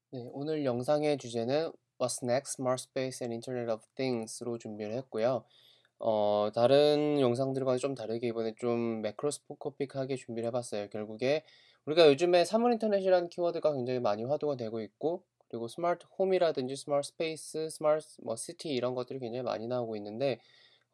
네, 오늘 영상의 주제는 What's Next? Smart Space and Internet of Things로 준비를 했고요. 다른 영상들과는 좀 다르게 이번에 좀 매크로스코픽하게 준비를 해봤어요. 결국에 우리가 요즘에 사물 인터넷이라는 키워드가 굉장히 많이 화두가 되고 있고, 그리고 스마트 홈이라든지 스마트 스페이스, 스마트 뭐 시티 이런 것들이 굉장히 많이 나오고 있는데,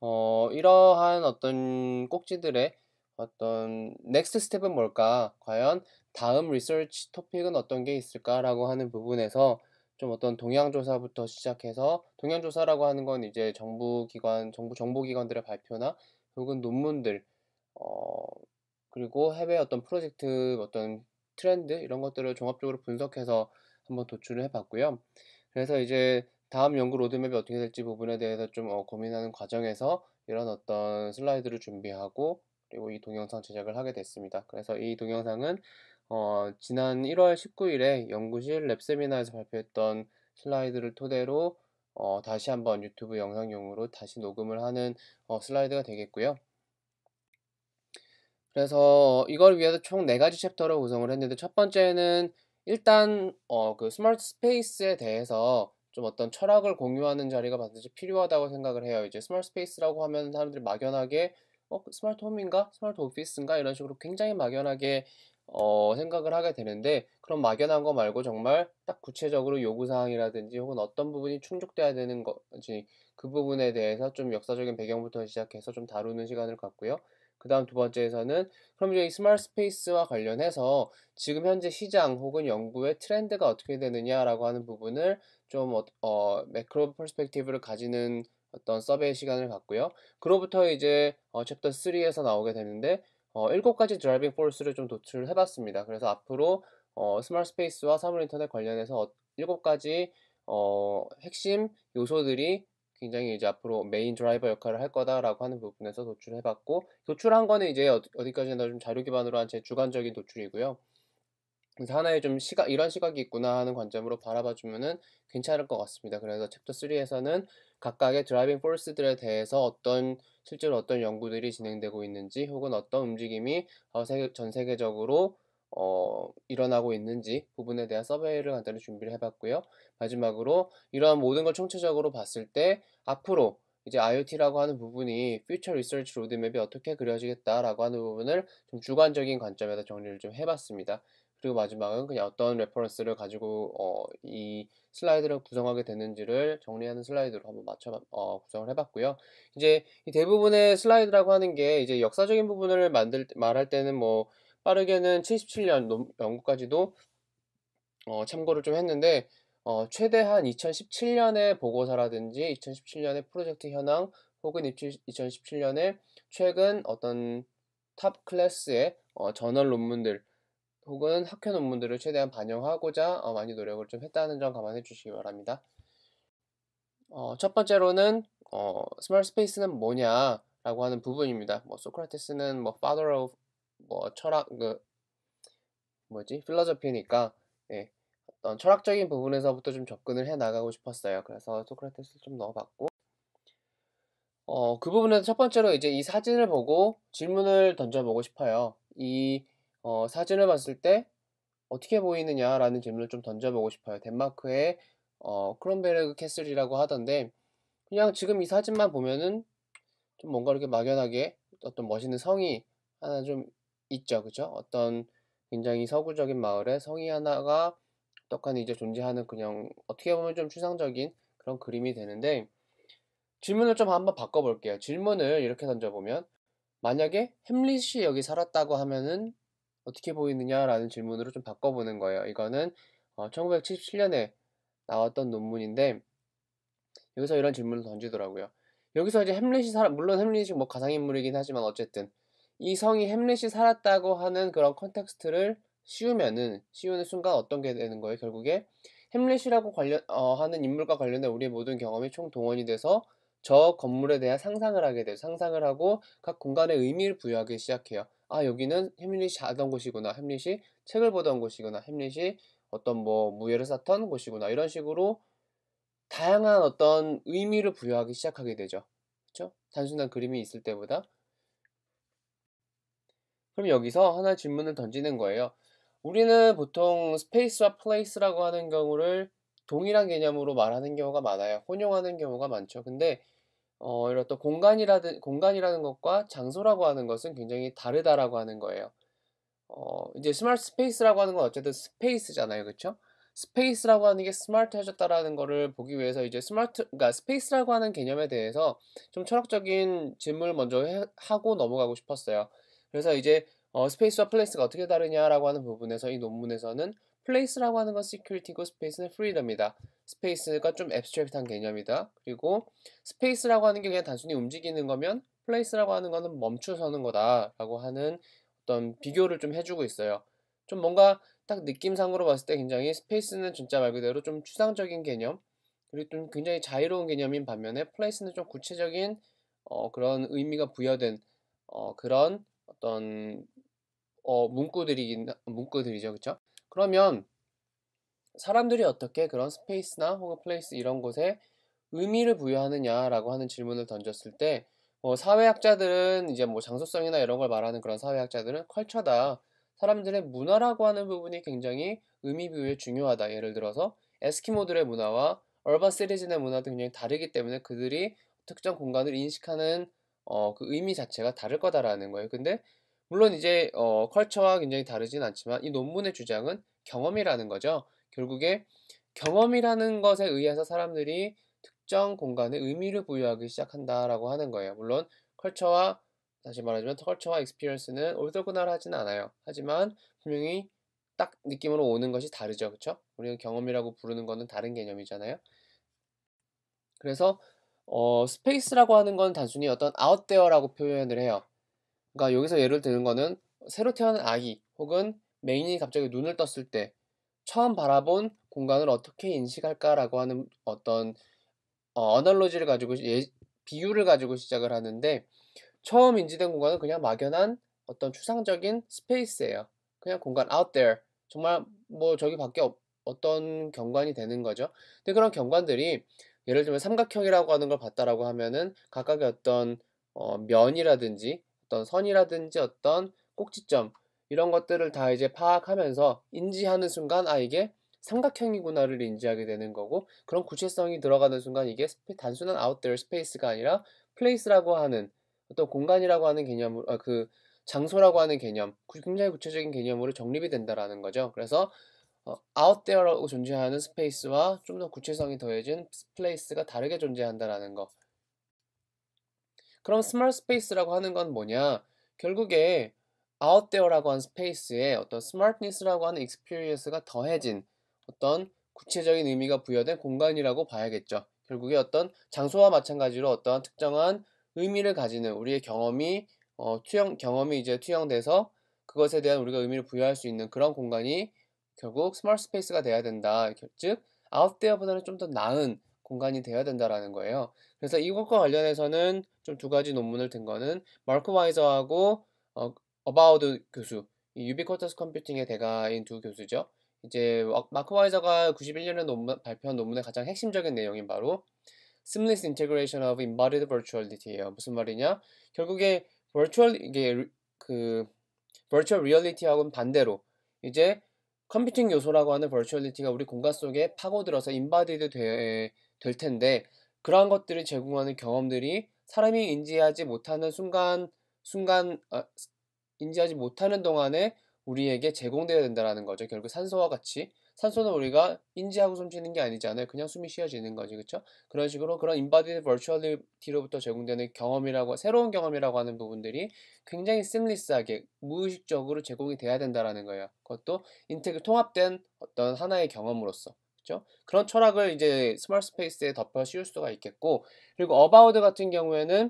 이러한 어떤 꼭지들의 어떤 넥스트 스텝은 뭘까? 과연 다음 리서치 토픽은 어떤 게 있을까라고 하는 부분에서 좀 어떤 동향 조사부터 시작해서, 동향 조사라고 하는 건 이제 정부 기관, 정부 정보기관들의 발표나 혹은 논문들, 어, 그리고 해외 어떤 프로젝트, 어떤 트렌드 이런 것들을 종합적으로 분석해서 한번 도출을 해봤고요. 그래서 이제 다음 연구 로드맵이 어떻게 될지 부분에 대해서 좀 고민하는 과정에서 이런 어떤 슬라이드를 준비하고, 그리고 이 동영상 제작을 하게 됐습니다. 그래서 이 동영상은 지난 1월 19일에 연구실 랩 세미나에서 발표했던 슬라이드를 토대로 다시 한번 유튜브 영상용으로 다시 녹음을 하는 슬라이드가 되겠고요. 그래서 이걸 위해서 총 4가지 챕터로 구성을 했는데, 첫 번째는 일단 그 스마트 스페이스에 대해서 좀 어떤 철학을 공유하는 자리가 반드시 필요하다고 생각을 해요. 이제 스마트 스페이스라고 하면 사람들이 막연하게 그 스마트 홈인가? 스마트 오피스인가? 이런 식으로 굉장히 막연하게 생각을 하게 되는데, 그런 막연한 거 말고 정말 딱 구체적으로 요구사항이라든지 혹은 어떤 부분이 충족돼야 되는 건지, 그 부분에 대해서 좀 역사적인 배경부터 시작해서 좀 다루는 시간을 갖고요. 그 다음 두 번째에서는 그럼 이제 이 스마트 스페이스와 관련해서 지금 현재 시장 혹은 연구의 트렌드가 어떻게 되느냐라고 하는 부분을 좀 매크로 퍼스펙티브를 가지는 어떤 서베이 시간을 갖고요. 그로부터 이제 챕터 3에서 나오게 되는데 7가지 드라이빙 포스를 좀 도출을 해봤습니다. 그래서 앞으로 스마트 스페이스와 사물 인터넷 관련해서 7가지 핵심 요소들이 굉장히 이제 앞으로 메인 드라이버 역할을 할 거다라고 하는 부분에서 도출을 해봤고, 도출한 거는 이제 어디까지나 좀 자료 기반으로 한 제 주관적인 도출이고요. 그래서 하나의 좀 이런 시각이 있구나 하는 관점으로 바라봐 주면은 괜찮을 것 같습니다. 그래서 챕터 3에서는 각각의 드라이빙 포스들에 대해서 실제로 어떤 연구들이 진행되고 있는지, 혹은 어떤 움직임이 전 세계적으로 일어나고 있는지 부분에 대한 서베이를 간단히 준비를 해봤고요. 마지막으로 이러한 모든 걸 총체적으로 봤을 때 앞으로 이제 IoT라고 하는 부분이 퓨처 리서치 로드맵이 어떻게 그려지겠다라고 하는 부분을 좀 주관적인 관점에서 정리를 좀 해봤습니다. 그리고 마지막은 그냥 어떤 레퍼런스를 가지고 이 슬라이드를 구성하게 되는지를 정리하는 슬라이드로 한번 구성을 해봤고요. 이제 이 대부분의 슬라이드라고 하는 게 이제 역사적인 부분을 말할 때는 뭐 빠르게는 77년 연구까지도 참고를 좀 했는데, 최대한 2017년의 보고서라든지 2017년의 프로젝트 현황, 혹은 2017년에 최근 어떤 탑 클래스의 저널 논문들 혹은 학회 논문들을 최대한 반영하고자 많이 노력을 좀 했다는 점 감안해 주시기 바랍니다. 첫 번째로는 스마트 스페이스는 뭐냐라고 하는 부분입니다. 뭐 소크라테스는 뭐 father of 뭐 철학 필로소피니까, 예, 어떤 철학적인 부분에서부터 좀 접근을 해 나가고 싶었어요. 그래서 소크라테스를 좀 넣어봤고, 그 부분에서 첫 번째로 이제 이 사진을 보고 질문을 던져보고 싶어요. 이 사진을 봤을 때 어떻게 보이느냐라는 질문을 좀 던져보고 싶어요. 덴마크의 크롬베르그 캐슬이라고 하던데, 그냥 지금 이 사진만 보면은 좀 뭔가 이렇게 막연하게 어떤 멋있는 성이 하나 좀 있죠, 그죠? 어떤 굉장히 서구적인 마을에 성이 하나가 떡하니 이제 존재하는, 그냥 어떻게 보면 좀 추상적인 그런 그림이 되는데, 질문을 좀 한번 바꿔볼게요. 질문을 이렇게 던져보면, 만약에 햄릿이 여기 살았다고 하면은 어떻게 보이느냐라는 질문으로 좀 바꿔보는 거예요. 이거는 1977년에 나왔던 논문인데, 여기서 이런 질문을 던지더라고요. 여기서 이제 물론 햄릿이 뭐 가상인물이긴 하지만 어쨌든 이 성이 햄릿이 살았다고 하는 그런 컨텍스트를 씌우는 순간 어떤 게 되는 거예요? 결국에 햄릿이라고 하는 인물과 관련된 우리의 모든 경험이 총동원이 돼서 저 건물에 대한 상상을 하게 돼요. 상상을 하고 각 공간에 의미를 부여하기 시작해요. 아, 여기는 햄릿이 자던 곳이구나. 햄릿이 책을 보던 곳이구나. 햄릿이 어떤 뭐 무예를 쌓던 곳이구나. 이런 식으로 다양한 어떤 의미를 부여하기 시작하게 되죠. 그쵸? 단순한 그림이 있을 때보다. 그럼 여기서 하나 질문을 던지는 거예요. 우리는 보통 스페이스와 플레이스라고 하는 경우를 동일한 개념으로 말하는 경우가 많아요. 혼용하는 경우가 많죠. 근데 이런 또 공간이라는 것과 장소라고 하는 것은 굉장히 다르다라고 하는 거예요. 이제 스마트 스페이스라고 하는 건 어쨌든 스페이스잖아요. 그쵸? 스페이스라고 하는 게 스마트해졌다라는 거를 보기 위해서 이제 그러니까 스페이스라고 하는 개념에 대해서 좀 철학적인 질문을 먼저 하고 넘어가고 싶었어요. 그래서 이제 스페이스와 플레이스가 어떻게 다르냐라고 하는 부분에서 이 논문에서는 플레이스라고 하는 건 시큐리티고 스페이스는 프리덤이다. 스페이스가 좀 앱스트랙트한 개념이다. 그리고 스페이스라고 하는 게 그냥 단순히 움직이는 거면 플레이스라고 하는 거는 멈춰서는 거다라고 하는 어떤 비교를 좀 해주고 있어요. 좀 뭔가 딱 느낌상으로 봤을 때 굉장히 스페이스는 진짜 말 그대로 좀 추상적인 개념, 그리고 좀 굉장히 자유로운 개념인 반면에 플레이스는 좀 구체적인 그런 의미가 부여된 그런 어떤 문구들이죠, 그쵸? 그러면 사람들이 어떻게 그런 스페이스나 혹은 플레이스 이런 곳에 의미를 부여하느냐라고 하는 질문을 던졌을 때, 사회학자들은 이제 뭐 장소성이나 이런 걸 말하는 그런 사회학자들은 컬처다. 사람들의 문화라고 하는 부분이 굉장히 의미 부여에 중요하다. 예를 들어서 에스키모들의 문화와 얼반 시티즌의 문화도 굉장히 다르기 때문에 그들이 특정 공간을 인식하는 그 의미 자체가 다를 거다라는 거예요. 근데 물론 이제 컬처와 굉장히 다르진 않지만 이 논문의 주장은 경험이라는 거죠. 결국에 경험이라는 것에 의해서 사람들이 특정 공간에 의미를 부여하기 시작한다라고 하는 거예요. 물론 컬처와 다시 말하자면 컬처와 익스피리언스는 orthogonal하진 않아요. 하지만 분명히 딱 느낌으로 오는 것이 다르죠. 그렇죠? 우리가 경험이라고 부르는 거는 다른 개념이잖아요. 그래서 스페이스라고 하는 건 단순히 어떤 out there라고 표현을 해요. 그러니까 여기서 예를 드는 거는 새로 태어난 아기 혹은 메인이 갑자기 눈을 떴을 때 처음 바라본 공간을 어떻게 인식할까라고 하는 어떤 어널로지를 가지고 비유를 가지고 시작을 하는데 처음 인지된 공간은 그냥 막연한 어떤 추상적인 스페이스예요. 그냥 공간 out there. 정말 뭐 저기 밖에 어떤 경관이 되는 거죠. 근데 그런 경관들이 예를 들면 삼각형이라고 하는 걸 봤다라고 하면은 각각의 어떤 면이라든지 어떤 선이라든지 어떤 꼭지점 이런 것들을 다 이제 파악하면서 인지하는 순간 이게 삼각형이구나를 인지하게 되는 거고 그런 구체성이 들어가는 순간 이게 단순한 out there 스페이스가 아니라 플레이스라고 하는 어떤 공간이라고 하는 개념으로 그 장소라고 하는 개념 굉장히 구체적인 개념으로 정립이 된다라는 거죠. 그래서 out there라고 존재하는 스페이스와 좀 더 구체성이 더해진 플레이스가 다르게 존재한다라는 거. 그럼 스마트 스페이스라고 하는 건 뭐냐? 결국에 out there라고 하는 스페이스에 어떤 스마트니스라고 하는 experience가 더해진 어떤 구체적인 의미가 부여된 공간이라고 봐야겠죠. 결국에 어떤 장소와 마찬가지로 어떠한 특정한 의미를 가지는 우리의 경험이 이제 투영돼서 그것에 대한 우리가 의미를 부여할 수 있는 그런 공간이 결국 스마트 스페이스가 돼야 된다. 즉, out there보다는 좀 더 나은 공간이 되어야 된다라는 거예요. 그래서 이것과 관련해서는 좀 두 가지 논문을 든 거는 마크 와이저하고 어바우드 교수, 이 유비쿼터스 컴퓨팅의 대가인 두 교수죠. 이제 마크 와이저가 91년에 발표한 논문의 가장 핵심적인 내용인 바로 Seamless Integration of Embodied Virtuality예요. 무슨 말이냐? 결국에 이게 그 virtual reality하고는 반대로 이제 컴퓨팅 요소라고 하는 virtuality가 우리 공간 속에 파고들어서 embodied 될 텐데 그러한 것들을 제공하는 경험들이 사람이 인지하지 못하는 동안에 우리에게 제공되어야 된다는 거죠. 결국 산소와 같이 산소는 우리가 인지하고 숨쉬는 게 아니잖아요. 그냥 숨이 쉬어지는 거지, 그렇죠? 그런 식으로 그런 embodied virtuality로부터 제공되는 새로운 경험이라고 하는 부분들이 굉장히 seamless하게 무의식적으로 제공이 돼야 된다라는 거예요. 그것도 통합된 어떤 하나의 경험으로서. 그렇죠? 그런 철학을 이제 스마트 스페이스에 덮어 씌울 수가 있겠고, 그리고 어바우드 같은 경우에는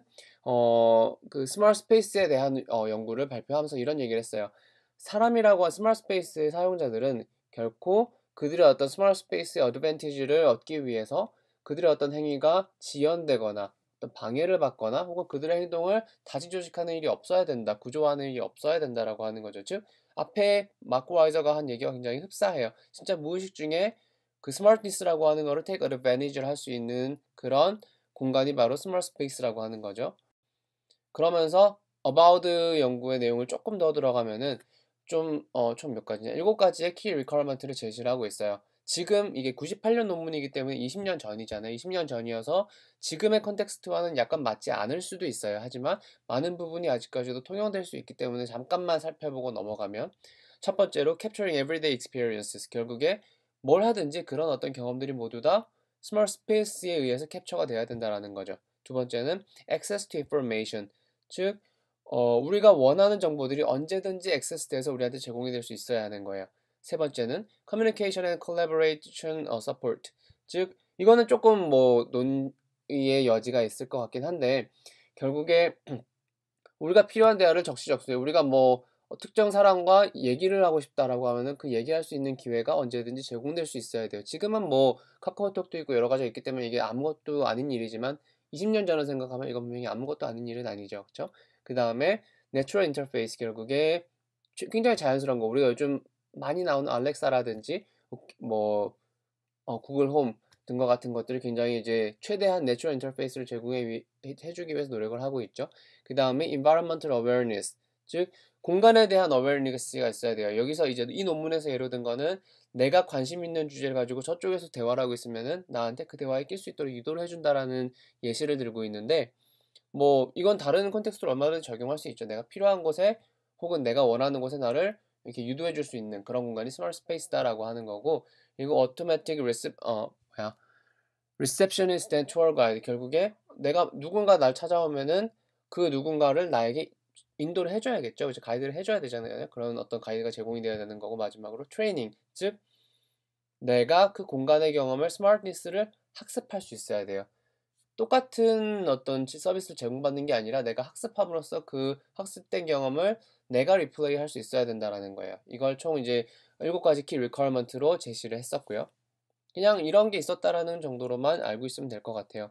그 스마트 스페이스에 대한 연구를 발표하면서 이런 얘기를 했어요. 사람이라고 한 스마트 스페이스의 사용자들은 결코 그들의 어떤 스마트 스페이스의 어드밴티지를 얻기 위해서 그들의 어떤 행위가 지연되거나 어떤 방해를 받거나 혹은 그들의 행동을 다지조직하는 일이 없어야 된다, 구조화하는 일이 없어야 된다라고 하는 거죠. 즉 앞에 마크 와이저가 한 얘기가 굉장히 흡사해요. 진짜 무의식 중에 그 스마트니스라고 하는 거를 take advantage를 할 수 있는 그런 공간이 바로 스마트 스페이스라고 하는 거죠. 그러면서 어바우드 연구의 내용을 조금 더 들어가면은 총 몇 가지냐? 7가지의 키 리ኳ어먼트를 제시를 하고 있어요. 지금 이게 98년 논문이기 때문에 20년 전이잖아요. 20년 전이어서 지금의 컨텍스트와는 약간 맞지 않을 수도 있어요. 하지만 많은 부분이 아직까지도 통용될 수 있기 때문에 잠깐만 살펴보고 넘어가면, 첫 번째로 capturing everyday experiences. 결국에 뭘 하든지 그런 어떤 경험들이 모두 다 smart space에 의해서 캡처가 돼야 된다라는 거죠. 두 번째는 access to information. 즉 우리가 원하는 정보들이 언제든지 액세스돼서 우리한테 제공이 될 수 있어야 하는 거예요. 세 번째는 communication and collaboration support. 즉 이거는 조금 뭐 논의의 여지가 있을 것 같긴 한데, 결국에 우리가 필요한 대화를 적시적소에 우리가 뭐 특정 사람과 얘기를 하고 싶다라고 하면은 그 얘기할 수 있는 기회가 언제든지 제공될 수 있어야 돼요. 지금은 뭐 카카오톡도 있고 여러 가지가 있기 때문에 이게 아무것도 아닌 일이지만 20년 전을 생각하면 이건 분명히 아무것도 아닌 일은 아니죠. 그렇죠? 그다음에 내추럴 인터페이스. 결국에 굉장히 자연스러운 거. 우리가 요즘 많이 나오는 알렉사라든지 뭐 구글 홈 등과 같은 것들이 굉장히 이제 최대한 내추럴 인터페이스를 해주기 위해서 노력을 하고 있죠. 그 다음에 environmental awareness, 즉 공간에 대한 awareness가 있어야 돼요. 여기서 이제 이 논문에서 예로 든 거는 내가 관심 있는 주제를 가지고 저쪽에서 대화를 하고 있으면은 나한테 그 대화에 낄 수 있도록 유도를 해준다라는 예시를 들고 있는데, 뭐 이건 다른 콘텍스트로 얼마든지 적용할 수 있죠. 내가 필요한 곳에 혹은 내가 원하는 곳에 나를 이렇게 유도해 줄 수 있는 그런 공간이 스마트 스페이스다라고 하는 거고, 그리고 automatic receptionist and tour guide. 결국에 내가 누군가 날 찾아오면은 그 누군가를 나에게 인도를 해줘야겠죠. 이제 가이드를 해줘야 되잖아요. 그런 어떤 가이드가 제공이 돼야 되는 거고, 마지막으로 트레이닝, 즉 내가 그 공간의 경험을 스마트니스를 학습할 수 있어야 돼요. 똑같은 어떤 서비스를 제공받는 게 아니라 내가 학습함으로써 그 학습된 경험을 내가 리플레이 할 수 있어야 된다라는 거예요. 이걸 총 이제 7가지 키 리ኳ어먼트로 제시를 했었고요. 그냥 이런 게 있었다라는 정도로만 알고 있으면 될 것 같아요.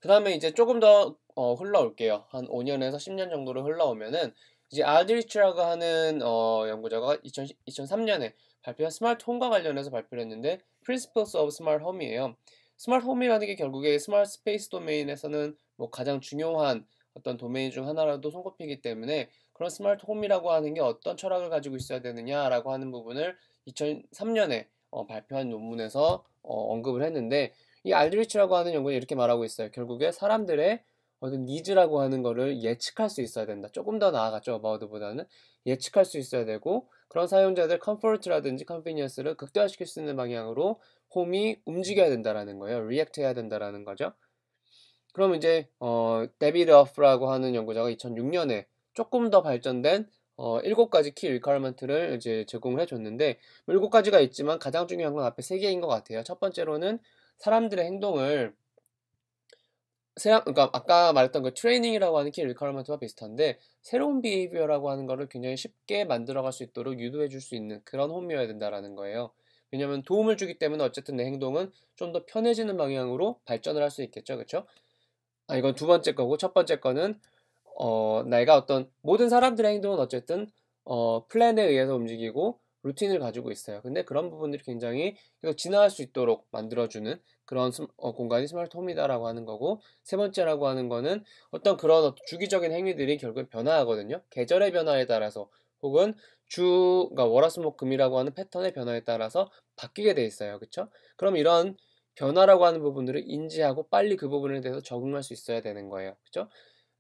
그 다음에 이제 조금 더 흘러올게요. 한 5년에서 10년 정도로 흘러오면은 이제 알드리치라고 하는 연구자가 2003년에 발표한 스마트 홈과 관련해서 발표를 했는데, Principles of Smart Home이에요. 스마트 홈이라는 게 결국에 스마트 스페이스 도메인에서는 뭐 가장 중요한 어떤 도메인 중 하나라도 손꼽히기 때문에, 그런 스마트 홈이라고 하는 게 어떤 철학을 가지고 있어야 되느냐라고 하는 부분을 2003년에 발표한 논문에서 언급을 했는데, 이 알드리치라고 하는 연구는 이렇게 말하고 있어요. 결국에 사람들의 어떤 니즈라고 하는 거를 예측할 수 있어야 된다. 조금 더 나아갔죠, 어바웃보다는. 예측할 수 있어야 되고, 그런 사용자들 컴포트라든지 컨비니언스를 극대화시킬 수 있는 방향으로 홈이 움직여야 된다라는 거예요. 리액트 해야 된다라는 거죠. 그럼 이제 데비드 어프라고 하는 연구자가 2006년에 조금 더 발전된 7가지 키 리ኳ어먼트를 이제 제공을 해줬는데, 7가지가 있지만 가장 중요한 건 앞에 3개인 것 같아요. 첫 번째로는 사람들의 행동을 그러니까 아까 말했던 그 트레이닝이라고 하는 키 리ኳ어먼트와 비슷한데, 새로운 비헤이비어라고 하는 거를 굉장히 쉽게 만들어갈 수 있도록 유도해 줄 수 있는 그런 홈이어야 된다라는 거예요. 왜냐면 도움을 주기 때문에 어쨌든 내 행동은 좀 더 편해지는 방향으로 발전을 할 수 있겠죠. 그렇죠? 이건 두 번째 거고, 첫 번째 거는 내가 어떤 모든 사람들의 행동은 어쨌든 플랜에 의해서 움직이고 루틴을 가지고 있어요. 근데 그런 부분들이 굉장히 계속 진화할 수 있도록 만들어주는 그런 공간이 스마트 홈이다라고 하는 거고, 세 번째라고 하는 거는 어떤 그런 주기적인 행위들이 결국 변화하거든요. 계절의 변화에 따라서 혹은 그러니까 월화수목금이라고 하는 패턴의 변화에 따라서 바뀌게 돼 있어요. 그렇죠? 그럼 이런 변화라고 하는 부분들을 인지하고 빨리 그 부분에 대해서 적응할 수 있어야 되는 거예요. 그렇죠?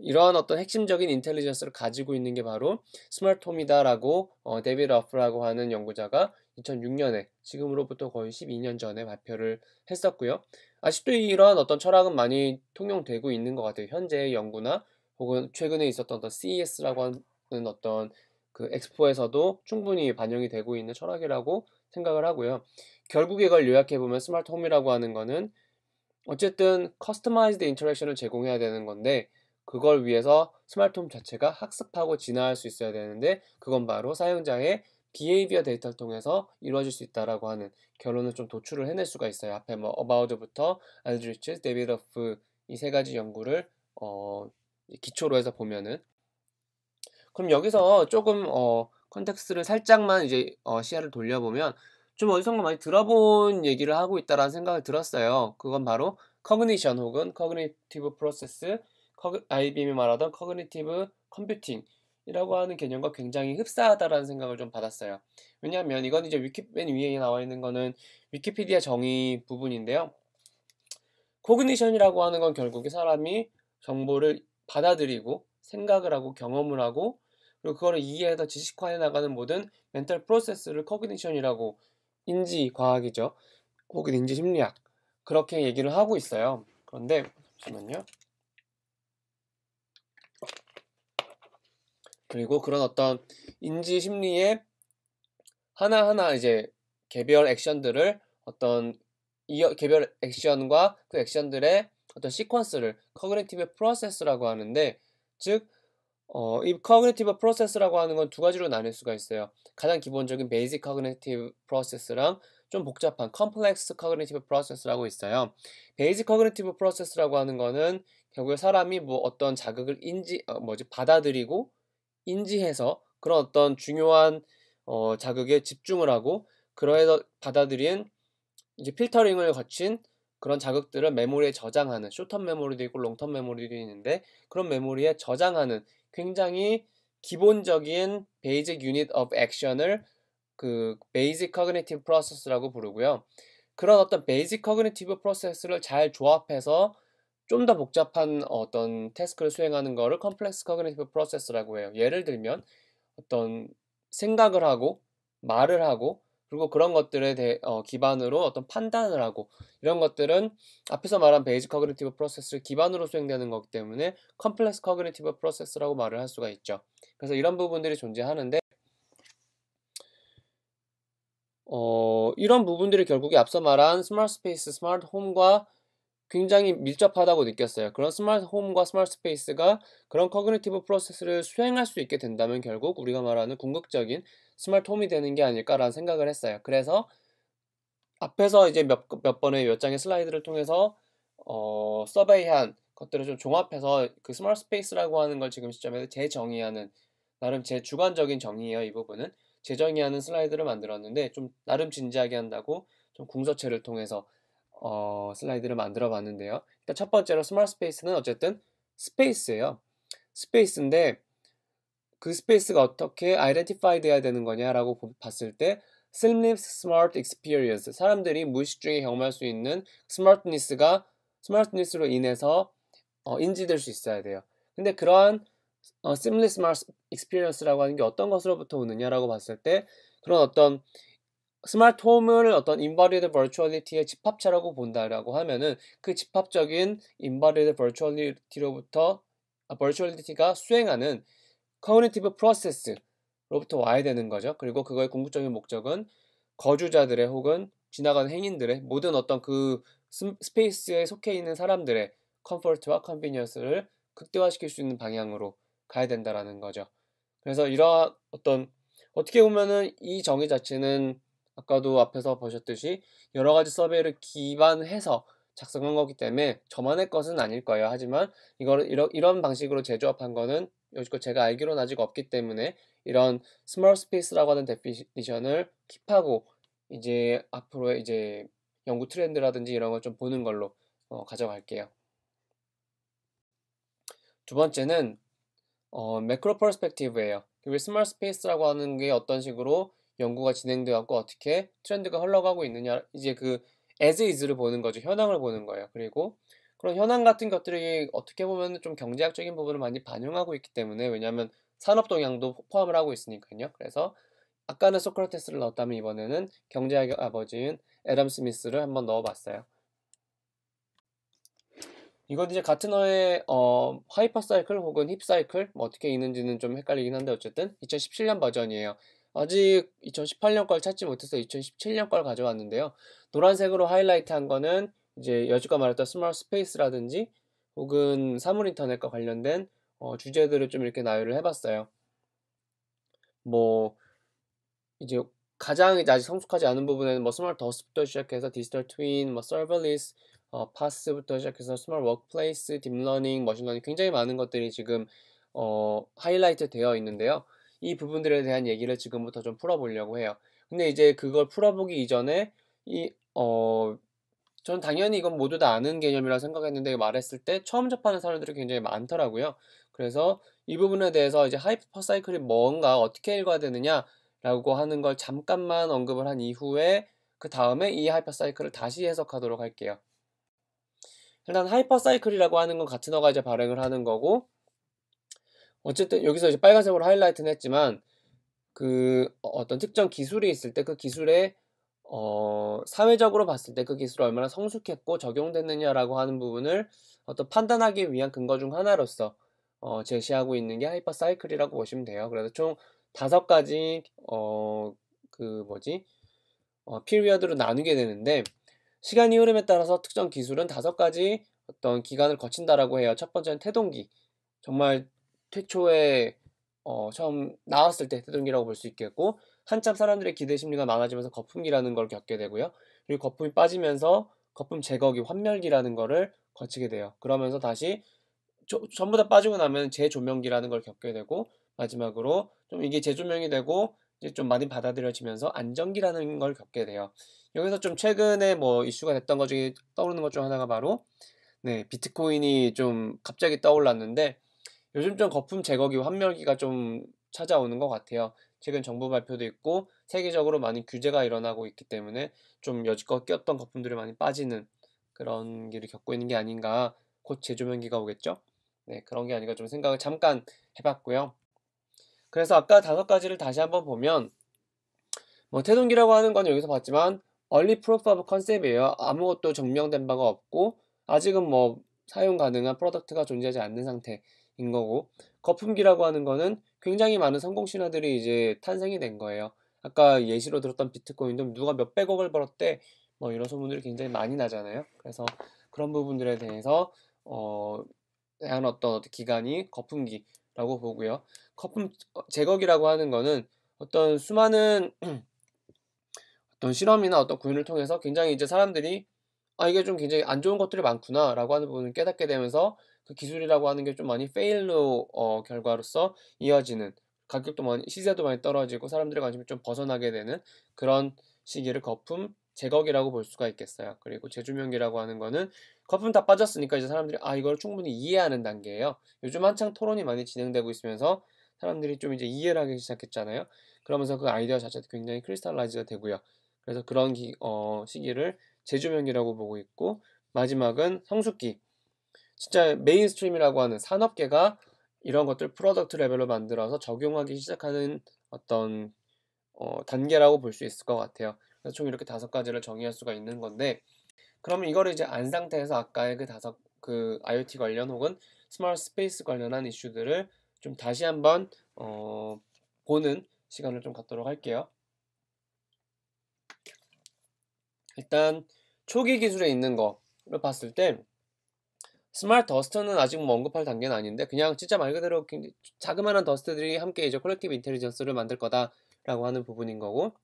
이러한 어떤 핵심적인 인텔리전스를 가지고 있는 게 바로 스마트 홈이다라고 데비드 어프라고 하는 연구자가 2006년에, 지금으로부터 거의 12년 전에 발표를 했었고요. 아직도 이러한 어떤 철학은 많이 통용되고 있는 것 같아요. 현재의 연구나 혹은 최근에 있었던 어떤 CES라고 하는 어떤 그 엑스포에서도 충분히 반영이 되고 있는 철학이라고 생각을 하고요. 결국에 이걸 요약해보면 스마트 홈이라고 하는 거는 어쨌든 커스터마이즈드 인터랙션을 제공해야 되는 건데, 그걸 위해서 스마트홈 자체가 학습하고 진화할 수 있어야 되는데, 그건 바로 사용자의 비헤이비어 데이터를 통해서 이루어질 수 있다라고 하는 결론을 좀 도출을 해낼 수가 있어요. 앞에 뭐 어바웃부터 알드리치, 데비드 어프 이 3가지 연구를 기초로 해서 보면은, 그럼 여기서 조금 컨텍스트를 살짝만 이제 시야를 돌려보면 좀 어디선가 많이 들어본 얘기를 하고 있다라는 생각을 들었어요. 그건 바로 cognition 혹은 cognitive process, IBM이 말하던 cognitive computing, 이라고 하는 개념과 굉장히 흡사하다라는 생각을 좀 받았어요. 왜냐하면 이건 이제 맨 위에 나와 있는 거는 위키피디아 정의 부분인데요. 코그니션이라고 하는 건 결국에 사람이 정보를 받아들이고 생각을 하고 경험을 하고 그리고 그거를 이해해서 지식화해 나가는 모든 멘탈 프로세스를 코그니션이라고, 인지 과학이죠. 혹은 인지 심리학, 그렇게 얘기를 하고 있어요. 그런데 잠시만요. 그리고 그런 어떤 인지 심리의 하나하나 이제 개별 액션들을 어떤 개별 액션과 그 액션들의 어떤 시퀀스를 커그니티브 프로세스라고 하는데, 즉 이 커그니티브 프로세스라고 하는 건 두 가지로 나눌 수가 있어요. 가장 기본적인 베이직 커그니티브 프로세스랑 좀 복잡한 컴플렉스 커그니티브 프로세스라고 있어요. 베이직 커그니티브 프로세스라고 하는 거는 결국에 사람이 뭐 어떤 자극을 받아들이고 인지해서 그런 어떤 중요한 자극에 집중을 하고 그러해서 받아들인 이제 필터링을 거친 그런 자극들을 메모리에 저장하는, 숏텀 메모리도 있고 롱텀 메모리도 있는데 그런 메모리에 저장하는 굉장히 기본적인 베이직 유닛 오브 액션을 그 베이직 커그니티브 프로세스라고 부르고요. 그런 어떤 베이직 커그니티브 프로세스를 잘 조합해서 좀 더 복잡한 어떤 태스크를 수행하는 거를 컴플렉스 커그니티브 프로세스라고 해요. 예를 들면 어떤 생각을 하고 말을 하고 그리고 그런 것들에 기반으로 어떤 판단을 하고, 이런 것들은 앞에서 말한 베이직 커그니티브 프로세스를 기반으로 수행되는 거기 때문에 컴플렉스 커그니티브 프로세스라고 말을 할 수가 있죠. 그래서 이런 부분들이 존재하는데 이런 부분들이 결국에 앞서 말한 스마트 스페이스, 스마트 홈과 굉장히 밀접하다고 느꼈어요. 그런 스마트 홈과 스마트 스페이스가 그런 커그니티브 프로세스를 수행할 수 있게 된다면 결국 우리가 말하는 궁극적인 스마트 홈이 되는 게 아닐까라는 생각을 했어요. 그래서 앞에서 이제 몇 번의 몇 장의 슬라이드를 통해서 서베이한 것들을 좀 종합해서 그 스마트 스페이스라고 하는 걸 지금 시점에서 재정의하는, 나름 제 주관적인 정의예요. 이 부분은 재정의하는 슬라이드를 만들었는데 좀 나름 진지하게 한다고 좀 궁서체를 통해서 슬라이드를 만들어 봤는데요. 일단 첫 번째로 스마트 스페이스는 어쨌든 스페이스예요. 스페이스인데 그 스페이스가 어떻게 아이덴티파이 돼야 되는 거냐라고 봤을 때 슬립 스마트 익스피리언스, 사람들이 무의식 중에 경험할 수 있는 스마트니스로 인해서 인지될 수 있어야 돼요. 근데 그러한 슬립 스마트 익스피리언스라고 하는 게 어떤 것으로부터 오느냐라고 봤을 때 그런 어떤 스마트 홈을 어떤 embodied virtuality의 집합체라고 본다라고 하면은 그 집합적인 embodied virtuality로부터 virtuality가 수행하는 cognitive process로부터 와야 되는 거죠. 그리고 그거의 궁극적인 목적은 거주자들의 혹은 지나가는 행인들의 모든 어떤 그 스페이스에 속해 있는 사람들의 컴포트와 컨비니언스를 극대화시킬 수 있는 방향으로 가야 된다라는 거죠. 그래서 이러한 어떤 어떻게 보면은 이 정의 자체는 아까도 앞에서 보셨듯이 여러 가지 서베이를 기반해서 작성한 거기 때문에 저만의 것은 아닐 거예요. 하지만 이거를 이런 방식으로 재조합한 거는 여지껏 제가 알기로는 아직 없기 때문에 이런 스몰 스페이스라고 하는 데피니션을 킵하고 이제 앞으로의 이제 연구 트렌드라든지 이런 걸 좀 보는 걸로 가져갈게요. 두 번째는 매크로 퍼스펙티브예요. 그 스마트 스페이스라고 하는 게 어떤 식으로 연구가 진행되었고 어떻게 트렌드가 흘러가고 있느냐, 이제 그 as is를 보는 거죠. 현황을 보는 거예요. 그리고 그런 현황 같은 것들이 어떻게 보면 좀 경제학적인 부분을 많이 반영하고 있기 때문에, 왜냐하면 산업 동향도 포함을 하고 있으니까요. 그래서 아까는 소크라테스를 넣었다면 이번에는 경제학의 아버지인 애덤 스미스를 한번 넣어봤어요. 이건 이제 가트너의 하이퍼 사이클 혹은 힙 사이클 뭐 어떻게 읽는지는 좀 헷갈리긴 한데 어쨌든 2017년 버전이에요. 아직 2018년 걸 찾지 못해서 2017년 걸 가져왔는데요. 노란색으로 하이라이트 한 거는 이제 여지껏 말했던 스마트 스페이스라든지 혹은 사물 인터넷과 관련된 주제들을 좀 이렇게 나열을 해봤어요. 뭐 이제 가장 이제 아직 성숙하지 않은 부분에는 뭐 스마트 더스부터 시작해서 디지털 트윈, 뭐 서버리스, 파스부터 시작해서 스마트 워크플레이스, 딥러닝, 머신러닝 굉장히 많은 것들이 지금 하이라이트 되어 있는데요. 이 부분들에 대한 얘기를 지금부터 좀 풀어보려고 해요. 근데 이제 그걸 풀어보기 이전에 전 당연히 이건 모두 다 아는 개념이라 생각했는데 말했을 때 처음 접하는 사람들이 굉장히 많더라고요. 그래서 이 부분에 대해서 이제 하이퍼사이클이 뭔가 어떻게 읽어야 되느냐라고 하는 걸 잠깐만 언급을 한 이후에 그 다음에 이 하이퍼사이클을 다시 해석하도록 할게요. 일단 하이퍼사이클이라고 하는 건 가트너가 이제 발행을 하는 거고, 어쨌든 여기서 이제 빨간색으로 하이라이트는 했지만 그 어떤 특정 기술이 있을 때 그 기술에 사회적으로 봤을 때 그 기술이 얼마나 성숙했고 적용됐느냐라고 하는 부분을 어떤 판단하기 위한 근거 중 하나로서 제시하고 있는 게 하이퍼사이클이라고 보시면 돼요. 그래서 총 5가지 피리어드로 나누게 되는데, 시간이 흐름에 따라서 특정 기술은 5가지 어떤 기간을 거친다라고 해요. 첫 번째는 태동기. 정말 최초에 처음 나왔을 때 태동기라고 볼 수 있겠고, 한참 사람들의 기대 심리가 많아지면서 거품기라는 걸 겪게 되고요. 그리고 거품이 빠지면서 거품 제거기, 환멸기라는 거를 거치게 돼요. 그러면서 다시 전부 다 빠지고 나면 재조명기라는 걸 겪게 되고, 마지막으로 좀 이게 재조명이 되고 이제 좀 많이 받아들여지면서 안정기라는 걸 겪게 돼요. 여기서 좀 최근에 뭐 이슈가 됐던 것 중에 떠오르는 것 중 하나가 바로 비트코인이 좀 갑자기 떠올랐는데, 요즘 좀 거품 제거기, 환멸기가 좀 찾아오는 것 같아요. 최근 정부 발표도 있고 세계적으로 많은 규제가 일어나고 있기 때문에 좀 여지껏 꼈던 거품들이 많이 빠지는 그런 길을 겪고 있는 게 아닌가. 곧 재조명기가 오겠죠? 네, 그런 게 아닌가 좀 생각을 잠깐 해봤고요. 그래서 아까 5가지를 다시 한번 보면, 뭐 태동기라고 하는 건 여기서 봤지만 early proof of concept이에요. 아무것도 증명된 바가 없고 아직은 뭐 사용 가능한 프로덕트가 존재하지 않는 상태인 거고, 거품기라고 하는 거는 굉장히 많은 성공 신화들이 이제 탄생이 된 거예요. 아까 예시로 들었던 비트코인도 누가 몇백억을 벌었대 뭐 이런 소문들이 굉장히 많이 나잖아요. 그래서 그런 부분들에 대해서 대한 어떤 기간이 거품기라고 보고요. 거품 제거기라고 하는 거는 어떤 수많은 어떤 실험이나 어떤 구현을 통해서 굉장히 이제 사람들이 '아 이게 좀 굉장히 안 좋은 것들이 많구나.'라고 하는 부분을 깨닫게 되면서 그 기술이라고 하는 게 좀 많이 페일로 결과로서 이어지는, 가격도 많이 시세도 많이 떨어지고 사람들의 관심이 좀 벗어나게 되는 그런 시기를 거품 제거기라고 볼 수가 있겠어요. 그리고 재조명기라고 하는 거는 거품 다 빠졌으니까 이제 사람들이 이걸 충분히 이해하는 단계예요. 요즘 한창 토론이 많이 진행되고 있으면서 사람들이 좀 이제 이해를 하기 시작했잖아요. 그러면서 그 아이디어 자체도 굉장히 크리스탈라이즈가 되고요. 그래서 그런 시기를 재조명기라고 보고 있고, 마지막은 성숙기. 진짜 메인스트림이라고 하는 산업계가 이런 것들 프로덕트 레벨로 만들어서 적용하기 시작하는 어떤 단계라고 볼 수 있을 것 같아요. 그래서 총 이렇게 5가지를 정의할 수가 있는 건데, 그러면 이거를 이제 안 상태에서 아까의 그 IoT 관련 혹은 스마트 스페이스 관련한 이슈들을 좀 다시 한번 보는 시간을 좀 갖도록 할게요. 일단 초기 기술에 있는 거를 봤을 때 스마트 더스트는 아직 뭐 언급할 단계는 아닌데, 그냥 진짜 말 그대로 자그마한 더스트들이 함께 이제 컬렉티브 인텔리전스를 만들 거다라고 하는 부분인 거고,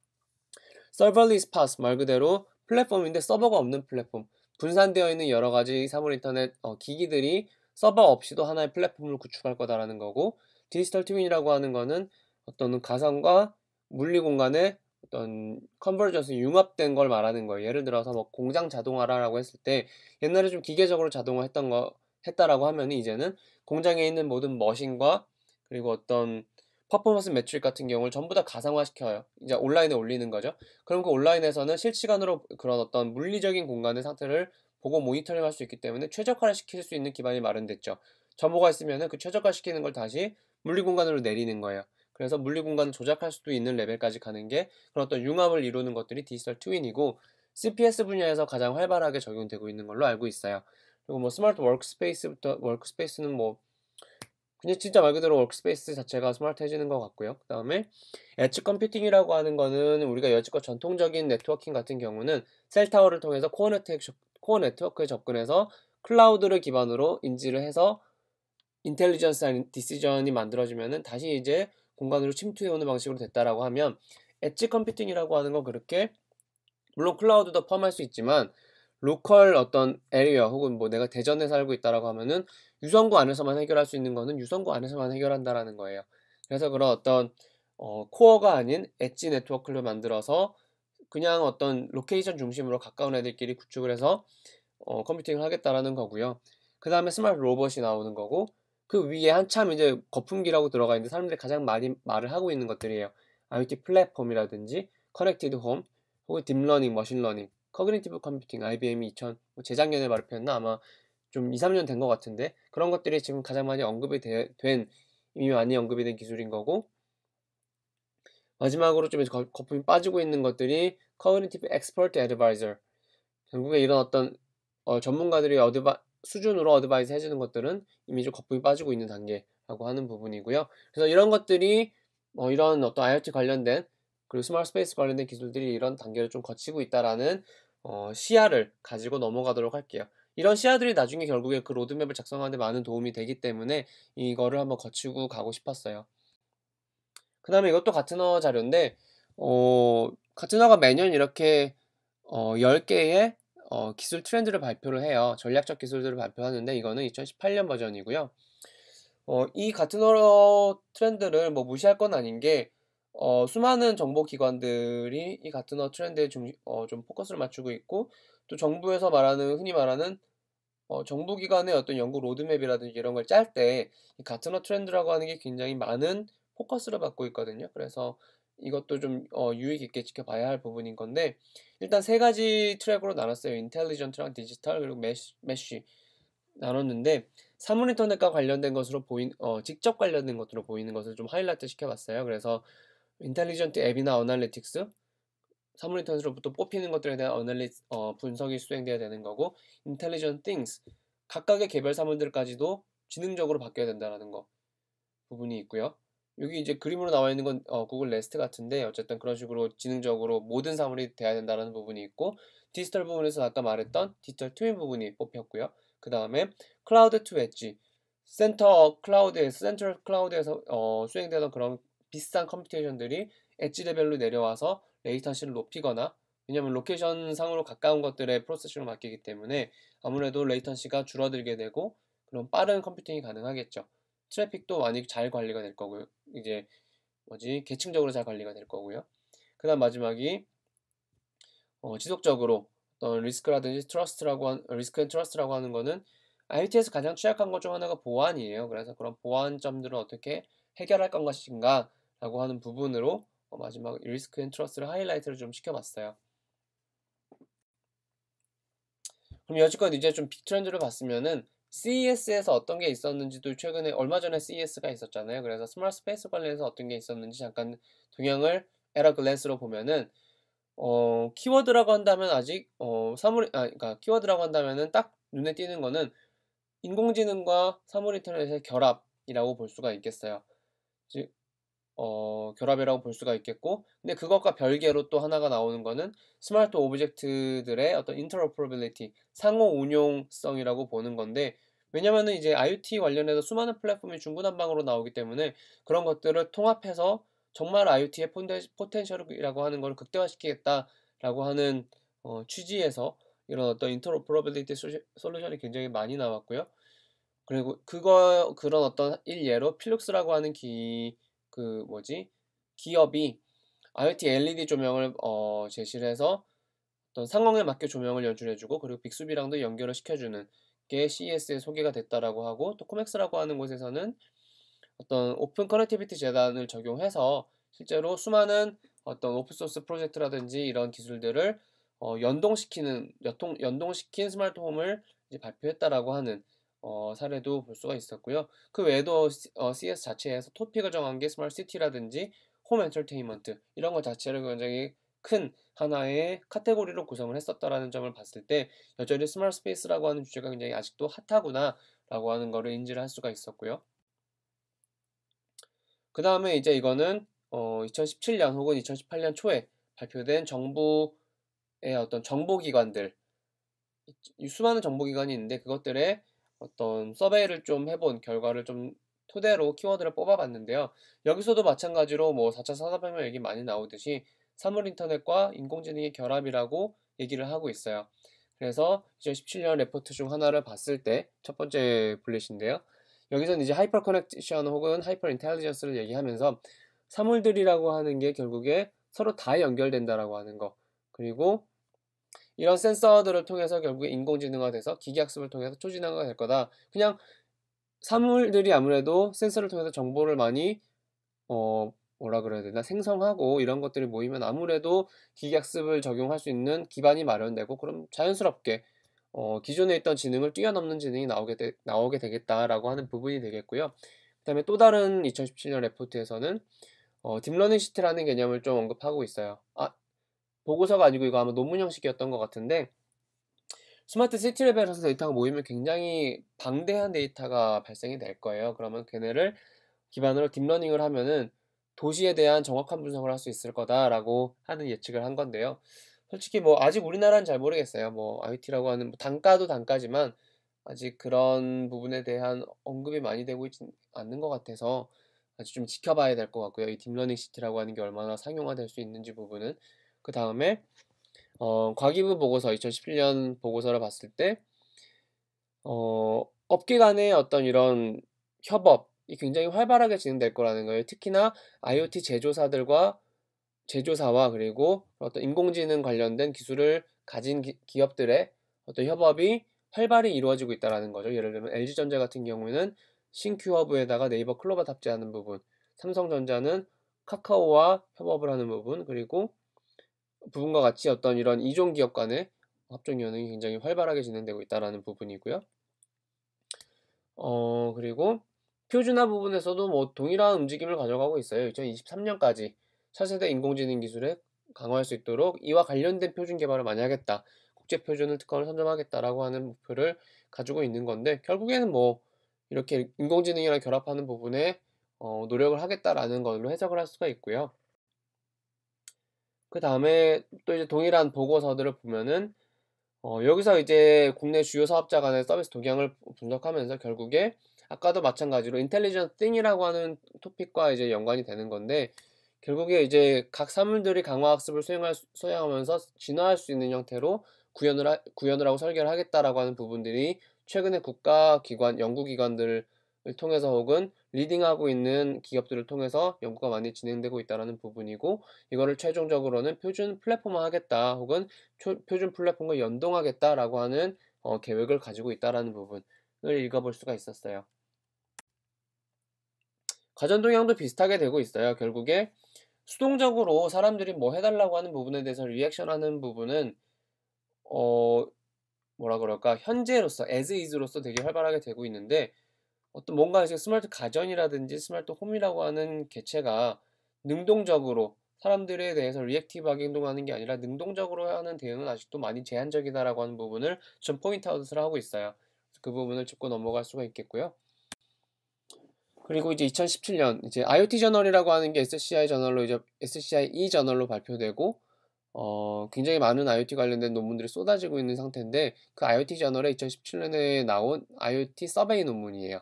서버리스 파스 말 그대로 플랫폼인데 서버가 없는 플랫폼, 분산되어 있는 여러 가지 사물 인터넷 기기들이 서버 없이도 하나의 플랫폼을 구축할 거다라는 거고, 디지털 트윈이라고 하는 거는 어떤 가상과 물리 공간의 어떤 컨버전스 융합된 걸 말하는 거예요. 예를 들어서 뭐 공장 자동화라고 했을 때 옛날에 좀 기계적으로 했다라고 하면 이제는 공장에 있는 모든 머신과 그리고 어떤 퍼포먼스 매트릭 같은 경우를 전부 다 가상화시켜요. 이제 온라인에 올리는 거죠. 그럼 그 온라인에서는 실시간으로 그런 어떤 물리적인 공간의 상태를 보고 모니터링할 수 있기 때문에 최적화를 시킬 수 있는 기반이 마련됐죠. 정보가 있으면은 그 최적화시키는 걸 다시 물리 공간으로 내리는 거예요. 그래서 물리 공간을 조작할 수도 있는 레벨까지 가는 게 그런 어떤 융합을 이루는 것들이 디지털 트윈이고, CPS 분야에서 가장 활발하게 적용되고 있는 걸로 알고 있어요. 그리고 뭐 스마트 워크스페이스는 뭐 그냥 진짜 말 그대로 워크스페이스 자체가 스마트해지는 것 같고요. 그 다음에 엣지 컴퓨팅이라고 하는 거는 우리가 여지껏 전통적인 네트워킹 같은 경우는 셀타워를 통해서 코어 네트워크에 접근해서 클라우드를 기반으로 인지를 해서 인텔리전스 아닌 디시전이 만들어지면은 다시 이제 공간으로 침투해오는 방식으로 됐다라고 하면, 엣지 컴퓨팅이라고 하는 건 그렇게 물론 클라우드도 포함할 수 있지만 로컬 어떤 에리어 혹은 뭐 내가 대전에 살고 있다라고 하면은 유성구 안에서만 해결할 수 있는 거는 유성구 안에서만 해결한다라는 거예요. 그래서 그런 어떤 코어가 아닌 엣지 네트워크를 만들어서 그냥 어떤 로케이션 중심으로 가까운 애들끼리 구축을 해서 컴퓨팅을 하겠다라는 거고요. 그 다음에 스마트 로봇이 나오는 거고, 그 위에 한참 이제 거품기라고 들어가 있는데 사람들이 가장 많이 말을 하고 있는 것들이에요. IoT 플랫폼이라든지 커넥티드 홈, 혹은 딥러닝, 머신러닝, 커그니티브 컴퓨팅, IBM이 재작년에 발표했나 아마 좀 2, 3년 된 것 같은데 그런 것들이 지금 가장 많이 이미 많이 언급이 된 기술인 거고, 마지막으로 좀 거품이 빠지고 있는 것들이 Cognitive Expert Advisor. 결국에 이런 어떤 전문가들이 수준으로 어드바이스 해주는 것들은 이미 좀 거품이 빠지고 있는 단계라고 하는 부분이고요. 그래서 이런 것들이 이런 어떤 IoT 관련된 그리고 스마트 스페이스 관련된 기술들이 이런 단계를 좀 거치고 있다라는 시야를 가지고 넘어가도록 할게요. 이런 시야들이 나중에 결국에 그 로드맵을 작성하는 데 많은 도움이 되기 때문에 이거를 한번 거치고 가고 싶었어요. 그 다음에 이것도 가트너 자료인데 가트너가 매년 이렇게 10개의 기술 트렌드를 발표를 해요. 전략적 기술들을 발표하는데 이거는 2018년 버전이고요. 이 가트너 트렌드를 뭐 무시할 건 아닌 게 수많은 정보기관들이 이 가트너 트렌드에 좀 포커스를 맞추고 있고, 또 정부에서 흔히 말하는 정부기관의 어떤 연구 로드맵이라든지 이런 걸 짤 때 이 가트너 트렌드라고 하는 게 굉장히 많은 포커스를 받고 있거든요. 그래서 이것도 좀 유의 깊게 지켜봐야 할 부분인 건데, 일단 세 가지 트랙으로 나눴어요. 인텔리전트랑 디지털 그리고 메쉬 나눴는데, 사물 인터넷과 관련된 것으로 직접 관련된 것으로 보이는 것을 좀 하이라이트 시켜봤어요. 그래서 인텔리전트 앱이나 어널리틱스, 사물 인터넷으로부터 뽑히는 것들에 대한 분석이 수행돼야 되는 거고, 인텔리전트 띵스, 각각의 개별 사물들까지도 지능적으로 바뀌어야 된다는 거 부분이 있고요. 여기 이제 그림으로 나와 있는 건 구글 네스트 같은데, 어쨌든 그런 식으로 지능적으로 모든 사물이 돼야 된다는 부분이 있고, 디지털 부분에서 아까 말했던 디지털 트윈 부분이 뽑혔고요. 그 다음에 클라우드 투 엣지, 센트럴 클라우드에서 수행되는 그런 비싼 컴퓨테이션들이 엣지 레벨로 내려와서 레이턴시를 높이거나, 왜냐하면 로케이션 상으로 가까운 것들의 프로세싱을 맡기기 때문에 아무래도 레이턴시가 줄어들게 되고 그런 빠른 컴퓨팅이 가능하겠죠. 트래픽도 많이 잘 관리가 될 거고요. 이제 계층적으로 잘 관리가 될 거고요. 그 다음 마지막이 지속적으로 어떤 리스크 앤 트러스트라고 하는 거는 IoT에서 가장 취약한 것 중 하나가 보안이에요. 그래서 그런 보안점들을 어떻게 해결할 것인가 라고 하는 부분으로 마지막 리스크 앤 트러스트를 하이라이트를 좀 시켜봤어요. 그럼 여지껏 이제 좀 빅트렌드를 봤으면은 CES에서 어떤 게 있었는지도, 최근에 얼마 전에 CES가 있었잖아요. 그래서 스마트 스페이스 관련해서 어떤 게 있었는지 잠깐 동향을 에러 글랜스로 보면은 키워드라고 한다면 아직 그러니까 키워드라고 한다면은 딱 눈에 띄는 거는 인공지능과 사물 인터넷의 결합이라고 볼 수가 있겠어요. 즉 결합이라고 볼 수가 있겠고, 근데 그것과 별개로 또 하나가 나오는 거는 스마트 오브젝트들의 어떤 인터오퍼러빌리티, 상호 운용성이라고 보는 건데, 왜냐면은 이제 IoT 관련해서 수많은 플랫폼이 중구난방으로 나오기 때문에 그런 것들을 통합해서 정말 IoT의 포텐셜이라고 하는 걸 극대화시키겠다라고 하는 취지에서 이런 어떤 인터오퍼러빌리티 솔루션이 굉장히 많이 나왔고요. 그리고 그런 어떤 일예로 필룩스라고 하는 기업이 IoT LED 조명을 제시를 해서 어떤 상황에 맞게 조명을 연출해주고, 그리고 빅수비랑도 연결을 시켜주는 게 CES에 소개가 됐다라고 하고, 또 코맥스라고 하는 곳에서는 어떤 오픈 커넥티비티 재단을 적용해서 실제로 수많은 어떤 오픈소스 프로젝트라든지 이런 기술들을 연동시킨 스마트홈을 이제 발표했다라고 하는 사례도 볼 수가 있었고요. 그 외에도 CS 자체에서 토픽을 정한 게 스마트 시티라든지 홈 엔터테인먼트, 이런 것 자체를 굉장히 큰 하나의 카테고리로 구성을 했었다라는 점을 봤을 때 여전히 스마트 스페이스라고 하는 주제가 굉장히 아직도 핫하구나라고 하는 거를 인지를 할 수가 있었고요. 그 다음에 이제 이거는 2017년 혹은 2018년 초에 발표된 정부의 어떤 정보기관들, 이 수많은 정보기관이 있는데 그것들의 어떤 서베이를 좀 해본 결과를 좀 토대로 키워드를 뽑아봤는데요. 여기서도 마찬가지로 뭐 4차 산업혁명 얘기 많이 나오듯이 사물 인터넷과 인공지능의 결합이라고 얘기를 하고 있어요. 그래서 2017년 레포트 중 하나를 봤을 때 첫 번째 블릿인데요. 여기서는 이제 하이퍼 커넥션 혹은 하이퍼 인텔리전스를 얘기하면서 사물들이라고 하는 게 결국에 서로 다 연결된다라고 하는 거, 그리고 이런 센서들을 통해서 결국에 인공지능화돼서 기계학습을 통해서 초지능화가 될 거다. 그냥 사물들이 아무래도 센서를 통해서 정보를 많이 뭐라 그래야 되나 생성하고 이런 것들이 모이면 아무래도 기계학습을 적용할 수 있는 기반이 마련되고 그럼 자연스럽게 기존에 있던 지능을 뛰어넘는 지능이 나오게 되겠다라고 하는 부분이 되겠고요. 그다음에 또 다른 2017년 레포트에서는 딥러닝 시티라는 개념을 좀 언급하고 있어요. 보고서가 아니고 이거 아마 논문 형식이었던 것 같은데 스마트 시티 레벨에서 데이터가 모이면 굉장히 방대한 데이터가 발생이 될 거예요. 그러면 걔네를 기반으로 딥러닝을 하면은 도시에 대한 정확한 분석을 할 수 있을 거다라고 하는 예측을 한 건데요. 솔직히 뭐 아직 우리나라는 잘 모르겠어요. 뭐 IoT라고 하는 단가도 단가지만 아직 그런 부분에 대한 언급이 많이 되고 있지 않는 것 같아서 아직 좀 지켜봐야 될 것 같고요. 이 딥러닝 시티라고 하는 게 얼마나 상용화될 수 있는지 부분은 그 다음에 과기부 보고서 2017년 보고서를 봤을 때 업계 간의 어떤 이런 협업이 굉장히 활발하게 진행될 거라는 거예요. 특히나 IoT 제조사와 그리고 어떤 인공지능 관련된 기술을 가진 기업들의 어떤 협업이 활발히 이루어지고 있다는 거죠. 예를 들면 LG전자 같은 경우에는 신큐허브에다가 네이버 클로바 탑재하는 부분, 삼성전자는 카카오와 협업을 하는 부분, 그리고 부분과 같이 어떤 이런 이종 기업 간의 합종 연응이 굉장히 활발하게 진행되고 있다는 부분이고요. 그리고 표준화 부분에서도 뭐 동일한 움직임을 가져가고 있어요. 2023년까지 차세대 인공지능 기술을 강화할 수 있도록 이와 관련된 표준 개발을 많이 하겠다. 국제 표준을 특허를 선점하겠다라고 하는 목표를 가지고 있는 건데 결국에는 뭐 이렇게 인공지능이랑 결합하는 부분에 노력을 하겠다라는 걸로 해석을 할 수가 있고요. 그 다음에 또 이제 동일한 보고서들을 보면은 여기서 이제 국내 주요 사업자 간의 서비스 동향을 분석하면서 결국에 아까도 마찬가지로 인텔리전트 띵이라고 하는 토픽과 이제 연관이 되는 건데 결국에 이제 각 사물들이 강화학습을 수행하면서 진화할 수 있는 형태로 구현을 하고 설계를 하겠다라고 하는 부분들이 최근에 국가기관, 연구기관들을 통해서 혹은 리딩하고 있는 기업들을 통해서 연구가 많이 진행되고 있다는 부분이고 이거를 최종적으로는 표준 플랫폼화 하겠다 혹은 표준 플랫폼과 연동하겠다라고 하는 계획을 가지고 있다는 부분을 읽어볼 수가 있었어요. 가전동향도 비슷하게 되고 있어요. 결국에 수동적으로 사람들이 뭐 해달라고 하는 부분에 대해서 리액션하는 부분은 어 뭐라 그럴까 현재로서 as is로서 되게 활발하게 되고 있는데 어떤 뭔가 이제 스마트 가전이라든지 스마트 홈이라고 하는 개체가 능동적으로 사람들에 대해서 리액티브하게 행동하는 게 아니라 능동적으로 하는 대응은 아직도 많이 제한적이다라고 하는 부분을 좀 포인트아웃을 하고 있어요. 그 부분을 짚고 넘어갈 수가 있겠고요. 그리고 이제 2017년 이제 IoT 저널이라고 하는 게 SCI 저널로 이제 SCI E 저널로 발표되고 굉장히 많은 IoT 관련된 논문들이 쏟아지고 있는 상태인데 그 IoT 저널에 2017년에 나온 IoT 서베이 논문이에요.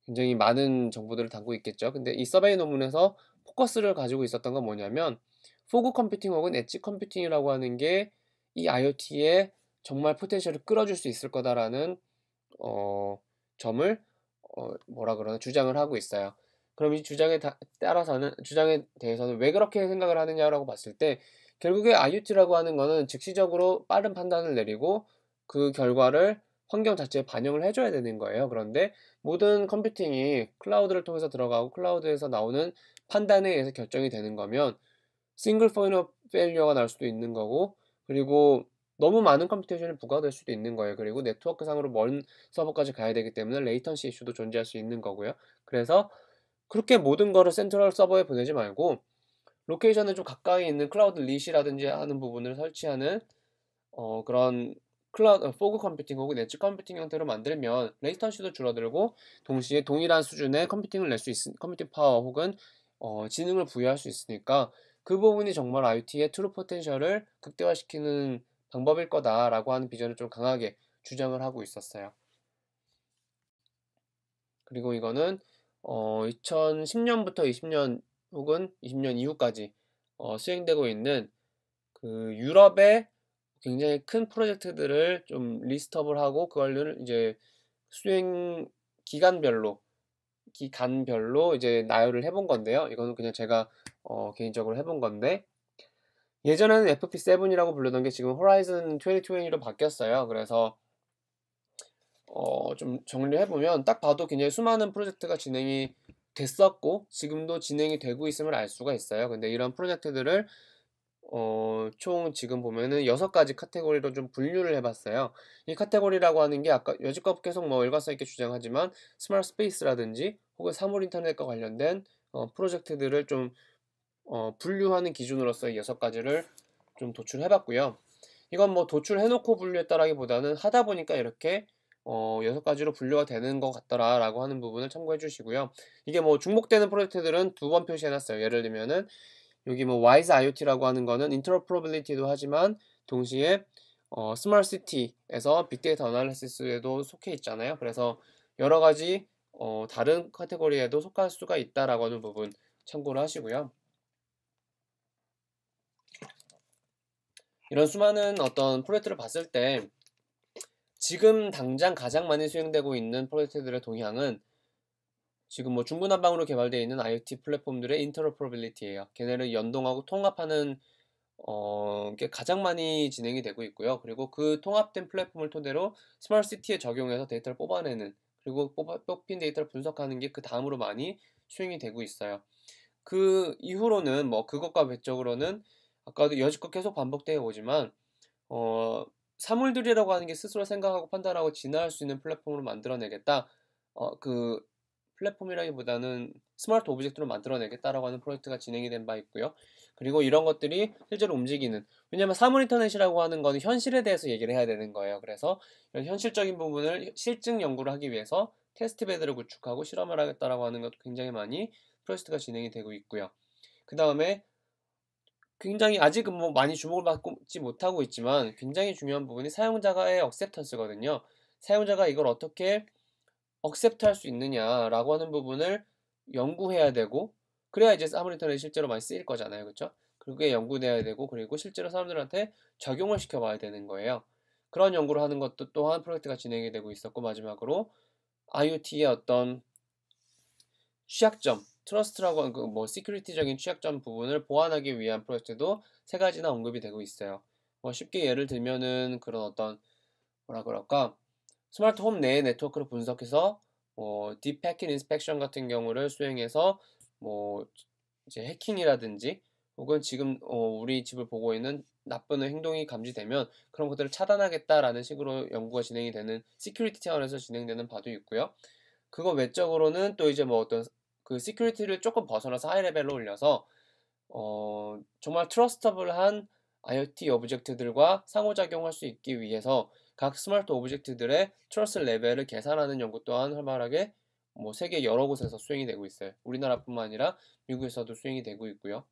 굉장히 많은 정보들을 담고 있겠죠. 근데 이 서베이 논문에서 포커스를 가지고 있었던 건 뭐냐면 포그 컴퓨팅 혹은 엣지 컴퓨팅이라고 하는 게 이 IoT에 정말 포텐셜을 끌어줄 수 있을 거다라는 점을 뭐라 그러나 주장을 하고 있어요. 그럼 이 주장에 대해서는 왜 그렇게 생각을 하느냐라고 봤을 때 결국에 IoT라고 하는 거는 즉시적으로 빠른 판단을 내리고 그 결과를 환경 자체에 반영을 해줘야 되는 거예요. 그런데 모든 컴퓨팅이 클라우드를 통해서 들어가고 클라우드에서 나오는 판단에 의해서 결정이 되는 거면 싱글 포인트 오브 페일리어가 날 수도 있는 거고 그리고 너무 많은 컴퓨테이션이 부과될 수도 있는 거예요. 그리고 네트워크 상으로 먼 서버까지 가야 되기 때문에 레이턴시 이슈도 존재할 수 있는 거고요. 그래서 그렇게 모든 거를 센트럴 서버에 보내지 말고 로케이션을 좀 가까이 있는 클라우드 리시라든지 하는 부분을 설치하는 그런 포그 컴퓨팅 혹은 엣지 컴퓨팅 형태로 만들면 레이턴시도 줄어들고 동시에 동일한 수준의 컴퓨팅 파워 혹은 지능을 부여할 수 있으니까 그 부분이 정말 IoT의 트루 포텐셜을 극대화시키는 방법일 거다라고 하는 비전을 좀 강하게 주장을 하고 있었어요. 그리고 이거는 2010년부터 20년 혹은 20년 이후까지 수행되고 있는 그 유럽의 굉장히 큰 프로젝트들을 좀 리스트업을 하고 그걸 이제 수행 기간별로 이제 나열을 해본 건데요. 이거는 그냥 제가 개인적으로 해본 건데 예전에는 FP7이라고 부르던 게 지금 호라이즌 2020로 바뀌었어요. 그래서 좀 정리를 해보면 딱 봐도 굉장히 수많은 프로젝트가 진행이 됐었고 지금도 진행이 되고 있음을 알 수가 있어요. 근데 이런 프로젝트들을 총 지금 보면은 6가지 카테고리로 좀 분류를 해봤어요. 이 카테고리라고 하는 게 아까 여지껏 계속 뭐 일관성 있게 주장하지만 스마트 스페이스라든지 혹은 사물 인터넷과 관련된 프로젝트들을 좀 분류하는 기준으로서 이 6가지를 좀 도출해봤고요. 이건 뭐 도출해놓고 분류했다라기보다는 하다 보니까 이렇게 6가지로 분류가 되는 것 같더라라고 하는 부분을 참고해 주시고요. 이게 뭐 중복되는 프로젝트들은 2번 표시해놨어요. 예를 들면은 여기 뭐 WISE IoT라고 하는 거는 interoperability도 하지만 동시에 스마트 시티에서 빅데이터 어널리시스에도 속해 있잖아요. 그래서 여러 가지 다른 카테고리에도 속할 수가 있다라고 하는 부분 참고를 하시고요. 이런 수많은 어떤 프로젝트를 봤을 때 지금 당장 가장 많이 수행되고 있는 프로젝트들의 동향은 지금 뭐 중구난방으로 개발되어 있는 IoT 플랫폼들의 인터로퍼러빌리티예요. 걔네를 연동하고 통합하는 게 가장 많이 진행이 되고 있고요. 그리고 그 통합된 플랫폼을 토대로 스마트 시티에 적용해서 데이터를 뽑아내는 그리고 뽑힌 데이터를 분석하는 게 그 다음으로 많이 수행이 되고 있어요. 그 이후로는 뭐 그것과 배적으로는 아까도 여지껏 계속 반복되어 오지만 어, 사물들이라고 하는 게 스스로 생각하고 판단하고 진화할 수 있는 플랫폼으로 만들어내겠다. 그 플랫폼이라기보다는 스마트 오브젝트로 만들어내겠다라고 하는 프로젝트가 진행이 된 바 있고요. 그리고 이런 것들이 실제로 움직이는, 왜냐면 사물 인터넷이라고 하는 거는 현실에 대해서 얘기를 해야 되는 거예요. 그래서 이런 현실적인 부분을 실증 연구를 하기 위해서 테스트 베드를 구축하고 실험을 하겠다라고 하는 것도 굉장히 많이 프로젝트가 진행이 되고 있고요. 그 다음에 굉장히 아직은 뭐 많이 주목을 받지 못하고 있지만 굉장히 중요한 부분이 사용자가의 억셉턴스거든요. 사용자가 이걸 어떻게 억셉트 할 수 있느냐라고 하는 부분을 연구해야 되고 그래야 이제 사물 인터넷이 실제로 많이 쓰일 거잖아요. 그렇죠? 그게 연구돼야 되고 그리고 실제로 사람들한테 적용을 시켜봐야 되는 거예요. 그런 연구를 하는 것도 또한 프로젝트가 진행이 되고 있었고 마지막으로 IoT의 어떤 취약점, 트러스트라고 하는 그뭐 시큐리티적인 취약점 부분을 보완하기 위한 프로젝트도 3가지나 언급이 되고 있어요. 뭐 쉽게 예를 들면은 그런 어떤 뭐라 그럴까 스마트 홈 내의 네트워크를 분석해서 딥 패킷 인스펙션 같은 경우를 수행해서 뭐 이제 해킹이라든지 혹은 지금 우리 집을 보고 있는 나쁜 행동이 감지되면 그런 것들을 차단하겠다라는 식으로 연구가 진행이 되는 시큐리티 차원에서 진행되는 바도 있고요. 그거 외적으로는 또 이제 뭐 어떤 그 시큐리티를 조금 벗어나서 하이 레벨로 올려서 정말 트러스터블한 IoT 오브젝트들과 상호작용할 수 있기 위해서 각 스마트 오브젝트들의 트러스 레벨을 계산하는 연구 또한 활발하게 뭐 세계 여러 곳에서 수행이 되고 있어요. 우리나라뿐만 아니라 미국에서도 수행이 되고 있고요.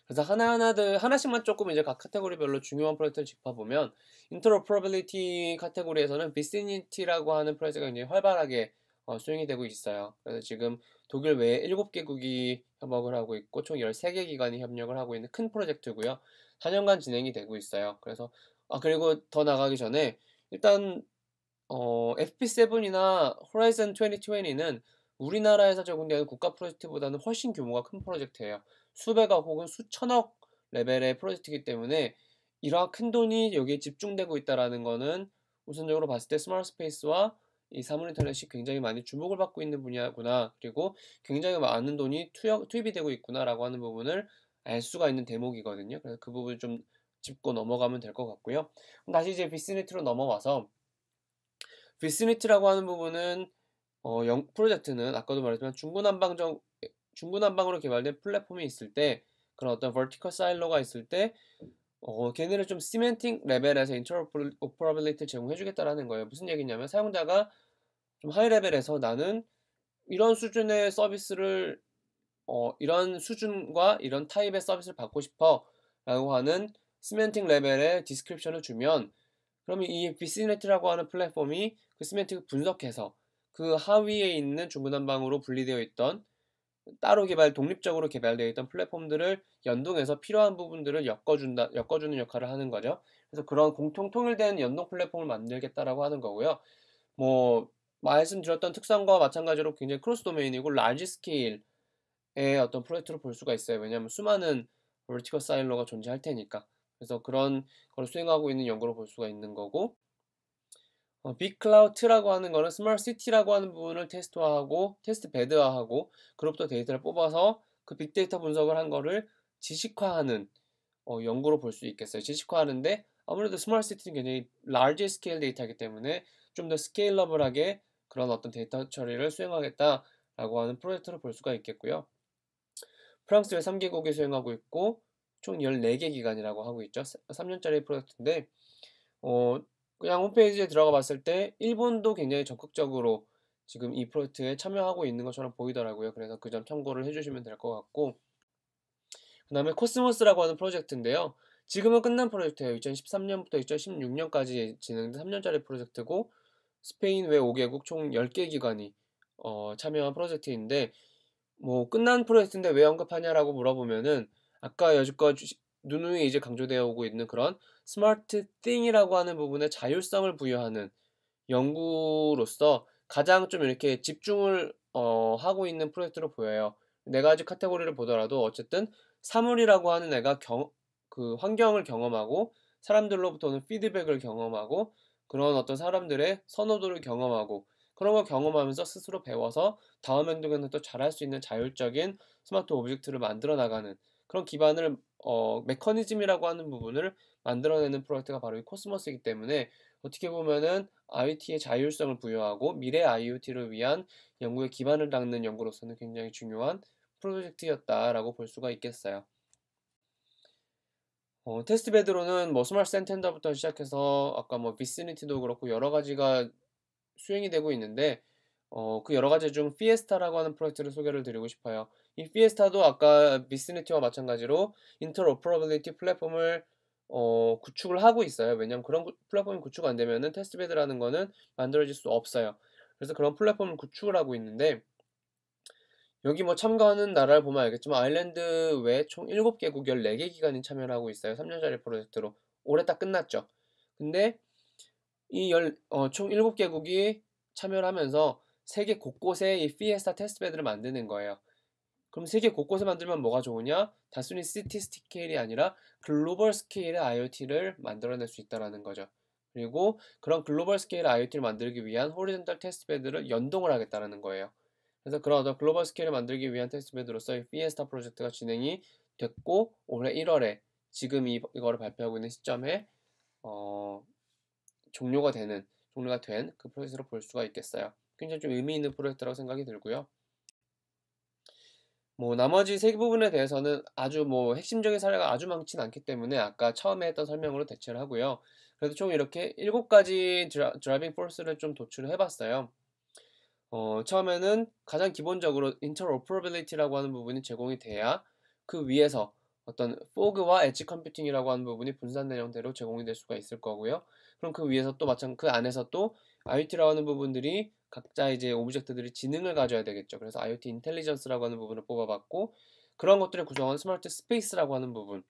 그래서 하나씩만 조금 이제 각 카테고리별로 중요한 프로젝트를 짚어보면 인터로퍼러빌리티 카테고리에서는 비시니티라고 하는 프로젝트가 굉장히 활발하게 수행이 되고 있어요. 그래서 지금 독일 외에 7개국이 협업을 하고 있고 총 13개 기관이 협력을 하고 있는 큰 프로젝트고요. 4년간 진행이 되고 있어요. 그래서 그리고 더 나가기 전에 일단 FP7이나 호라이즌 2020는 우리나라에서 적용되는 국가 프로젝트보다는 훨씬 규모가 큰 프로젝트예요. 수백억 혹은 수천억 레벨의 프로젝트이기 때문에 이러한 큰 돈이 여기에 집중되고 있다라는 거는 우선적으로 봤을 때 스마트 스페이스와 이 사물 인터넷이 굉장히 많이 주목을 받고 있는 분야구나. 그리고 굉장히 많은 돈이 투입이 되고 있구나라고 하는 부분을 알 수가 있는 대목이거든요. 그래서 그 부분을 좀 짚고 넘어가면 될 것 같고요. 다시 이제 비스니트로 넘어와서 비스니트라고 하는 부분은 프로젝트는 아까도 말했지만 중구난방으로 개발된 플랫폼이 있을 때 그런 어떤 vertical silo가 있을 때 걔네를 좀 시멘틱 레벨에서 interoperability를 제공해주겠다라는 거예요. 무슨 얘기냐면 사용자가 좀 하이 레벨에서 나는 이런 수준의 서비스를 이런 수준과 이런 타입의 서비스를 받고 싶어 라고 하는 시멘틱 레벨의 디스크립션을 주면 그러면 이 비스넷이라고 하는 플랫폼이 그 시멘틱을 분석해서 그 하위에 있는 중구난방으로 분리되어 있던 독립적으로 개발되어 있던 플랫폼들을 연동해서 필요한 부분들을 엮어주는 역할을 하는 거죠. 그래서 그런 공통 통일된 연동 플랫폼을 만들겠다라고 하는 거고요. 뭐, 말씀드렸던 특성과 마찬가지로 굉장히 크로스 도메인이고, 라지 스케일의 어떤 프로젝트로 볼 수가 있어요. 왜냐하면 수많은 vertical silo가 존재할 테니까. 그래서 그런 걸 수행하고 있는 연구로 볼 수가 있는 거고, 빅클라우드라고 하는 거는 스마트 시티라고 하는 부분을 테스트화하고 테스트 베드화하고 그로부터 데이터를 뽑아서 그 빅데이터 분석을 한 거를 지식화하는 연구로 볼 수 있겠어요. 지식화하는데 아무래도 스마트 시티는 굉장히 large 스케일 데이터이기 때문에 좀 더 스케일러블하게 그런 어떤 데이터 처리를 수행하겠다라고 하는 프로젝트로 볼 수가 있겠고요. 프랑스의 3개국이 수행하고 있고 총 14개 기관이라고 하고 있죠. 3년짜리 프로젝트인데 어, 그냥 홈페이지에 들어가 봤을 때 일본도 굉장히 적극적으로 지금 이 프로젝트에 참여하고 있는 것처럼 보이더라고요. 그래서 그 점 참고를 해주시면 될 것 같고 그 다음에 코스모스라고 하는 프로젝트인데요. 지금은 끝난 프로젝트예요. 2013년부터 2016년까지 진행된 3년짜리 프로젝트고 스페인 외 5개국 총 10개 기관이 참여한 프로젝트인데 뭐 끝난 프로젝트인데 왜 언급하냐라고 물어보면은 아까 여지껏 누누이 이제 강조되어 오고 있는 그런 스마트 띵이라고 하는 부분에 자율성을 부여하는 연구로서 가장 좀 이렇게 집중을 하고 있는 프로젝트로 보여요. 네 가지 카테고리를 보더라도 어쨌든 사물이라고 하는 애가 그 환경을 경험하고 사람들로부터 오는 피드백을 경험하고 그런 어떤 사람들의 선호도를 경험하고 그런 걸 경험하면서 스스로 배워서 다음 행동에는 또 잘할 수 있는 자율적인 스마트 오브젝트를 만들어 나가는 그런 기반을 메커니즘이라고 하는 부분을 만들어내는 프로젝트가 바로 이 코스모스이기 때문에 어떻게 보면은 IoT의 자율성을 부여하고 미래 IoT를 위한 연구의 기반을 닦는 연구로서는 굉장히 중요한 프로젝트였다라고 볼 수가 있겠어요. 테스트베드로는 뭐 스마트 센텐더부터 시작해서 아까 뭐 비시니티도 그렇고 여러 가지가 수행이 되고 있는데 그 여러 가지 중 피에스타라고 하는 프로젝트를 소개를 드리고 싶어요. 이 피에스타도 아까 비스니티와 마찬가지로 인터오퍼러빌리티 플랫폼을 구축을 하고 있어요. 왜냐하면 그런 플랫폼이 구축 안 되면은 테스트베드라는 거는 만들어질 수 없어요. 그래서 그런 플랫폼을 구축을 하고 있는데 여기 뭐 참가하는 나라를 보면 알겠지만 아일랜드 외에 총 7개국 14개 기관이 참여를 하고 있어요. 3년짜리 프로젝트로. 올해 딱 끝났죠. 근데 총 7개국이 참여를 하면서 세계 곳곳에 이 피에스타 테스트베드를 만드는 거예요. 그럼 세계 곳곳에 만들면 뭐가 좋으냐? 단순히 시티 스케일이 아니라 글로벌 스케일의 IoT를 만들어낼 수 있다는 거죠. 그리고 그런 글로벌 스케일의 IoT를 만들기 위한 호리존탈 테스트베드를 연동을 하겠다는 거예요. 그래서 그런 어떤 글로벌 스케일을 만들기 위한 테스트베드로서 이 피에스타 프로젝트가 진행이 됐고 올해 1월에 지금 이거를 발표하고 있는 시점에 어, 종료가 된 그 프로젝트로 볼 수가 있겠어요. 굉장히 좀 의미 있는 프로젝트라고 생각이 들고요. 뭐 나머지 세 부분에 대해서는 아주 뭐 핵심적인 사례가 아주 많진 않기 때문에 아까 처음에 했던 설명으로 대체를 하고요. 그래도 총 이렇게 7가지 드라이빙 포스를 좀 도출을 해봤어요. 처음에는 가장 기본적으로 interoperability라고 하는 부분이 제공이 돼야 그 위에서 어떤 fog와 엣지 컴퓨팅이라고 하는 부분이 분산 내용대로 제공이 될 수가 있을 거고요. 그럼 그 위에서 또 그 안에서 또 IoT라고 하는 부분들이 각자 이제 오브젝트들이 지능을 가져야 되겠죠. 그래서 IoT 인텔리전스라고 하는 부분을 뽑아봤고 그런 것들을 구성한 스마트 스페이스라고 하는 부분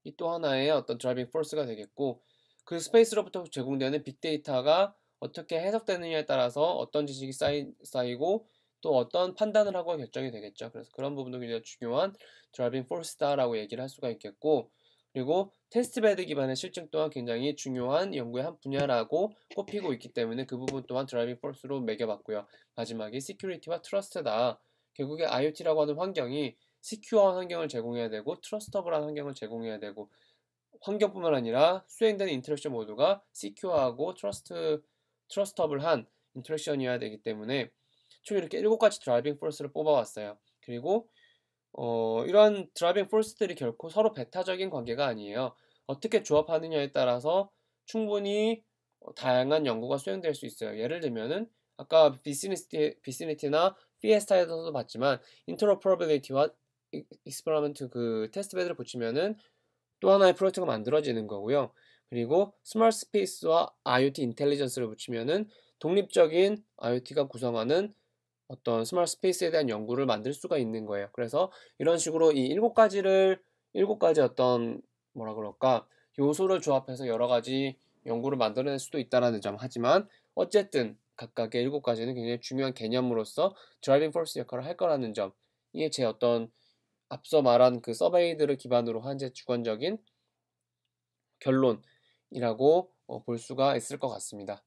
이 또 하나의 어떤 드라이빙 포스가 되겠고 그 스페이스로부터 제공되는 빅데이터가 어떻게 해석되느냐에 따라서 어떤 지식이 쌓이고 또 어떤 판단을 하고 결정이 되겠죠. 그래서 그런 부분도 굉장히 중요한 드라이빙 포스다라고 얘기를 할 수가 있겠고 그리고 테스트베드 기반의 실증 또한 굉장히 중요한 연구의 한 분야라고 꼽히고 있기 때문에 그 부분 또한 드라이빙 포스로 매겨봤고요. 마지막에 시큐리티와 트러스트다. 결국에 IoT라고 하는 환경이 시큐어한 환경을 제공해야 되고 트러스터블한 환경을 제공해야 되고 환경뿐만 아니라 수행되는 인터랙션 모두가 시큐어하고 트러스터블한 인터랙션이어야 되기 때문에 총 이렇게 7가지 드라이빙 포스를 뽑아왔어요. 그리고 이런 드라이빙 포스들이 결코 서로 배타적인 관계가 아니에요. 어떻게 조합하느냐에 따라서 충분히 다양한 연구가 수행될 수 있어요. 예를 들면은 아까 비시니티나 피에스타에서도 봤지만 인터로퍼러빌리티와 익스퍼리먼트 그 테스트베드를 붙이면은 또 하나의 프로젝트가 만들어지는 거고요. 그리고 스마트 스페이스와 IoT 인텔리전스를 붙이면은 독립적인 IoT가 구성하는 어떤 스마트 스페이스에 대한 연구를 만들 수가 있는 거예요. 그래서 이런 식으로 이 7가지 어떤 뭐라 그럴까 요소를 조합해서 여러 가지 연구를 만들어낼 수도 있다라는 점. 하지만 어쨌든 각각의 7가지는 굉장히 중요한 개념으로서 드라이빙 포스 역할을 할 거라는 점. 이게 제 어떤 앞서 말한 그 서베이들을 기반으로 한 제 주관적인 결론이라고 볼 수가 있을 것 같습니다.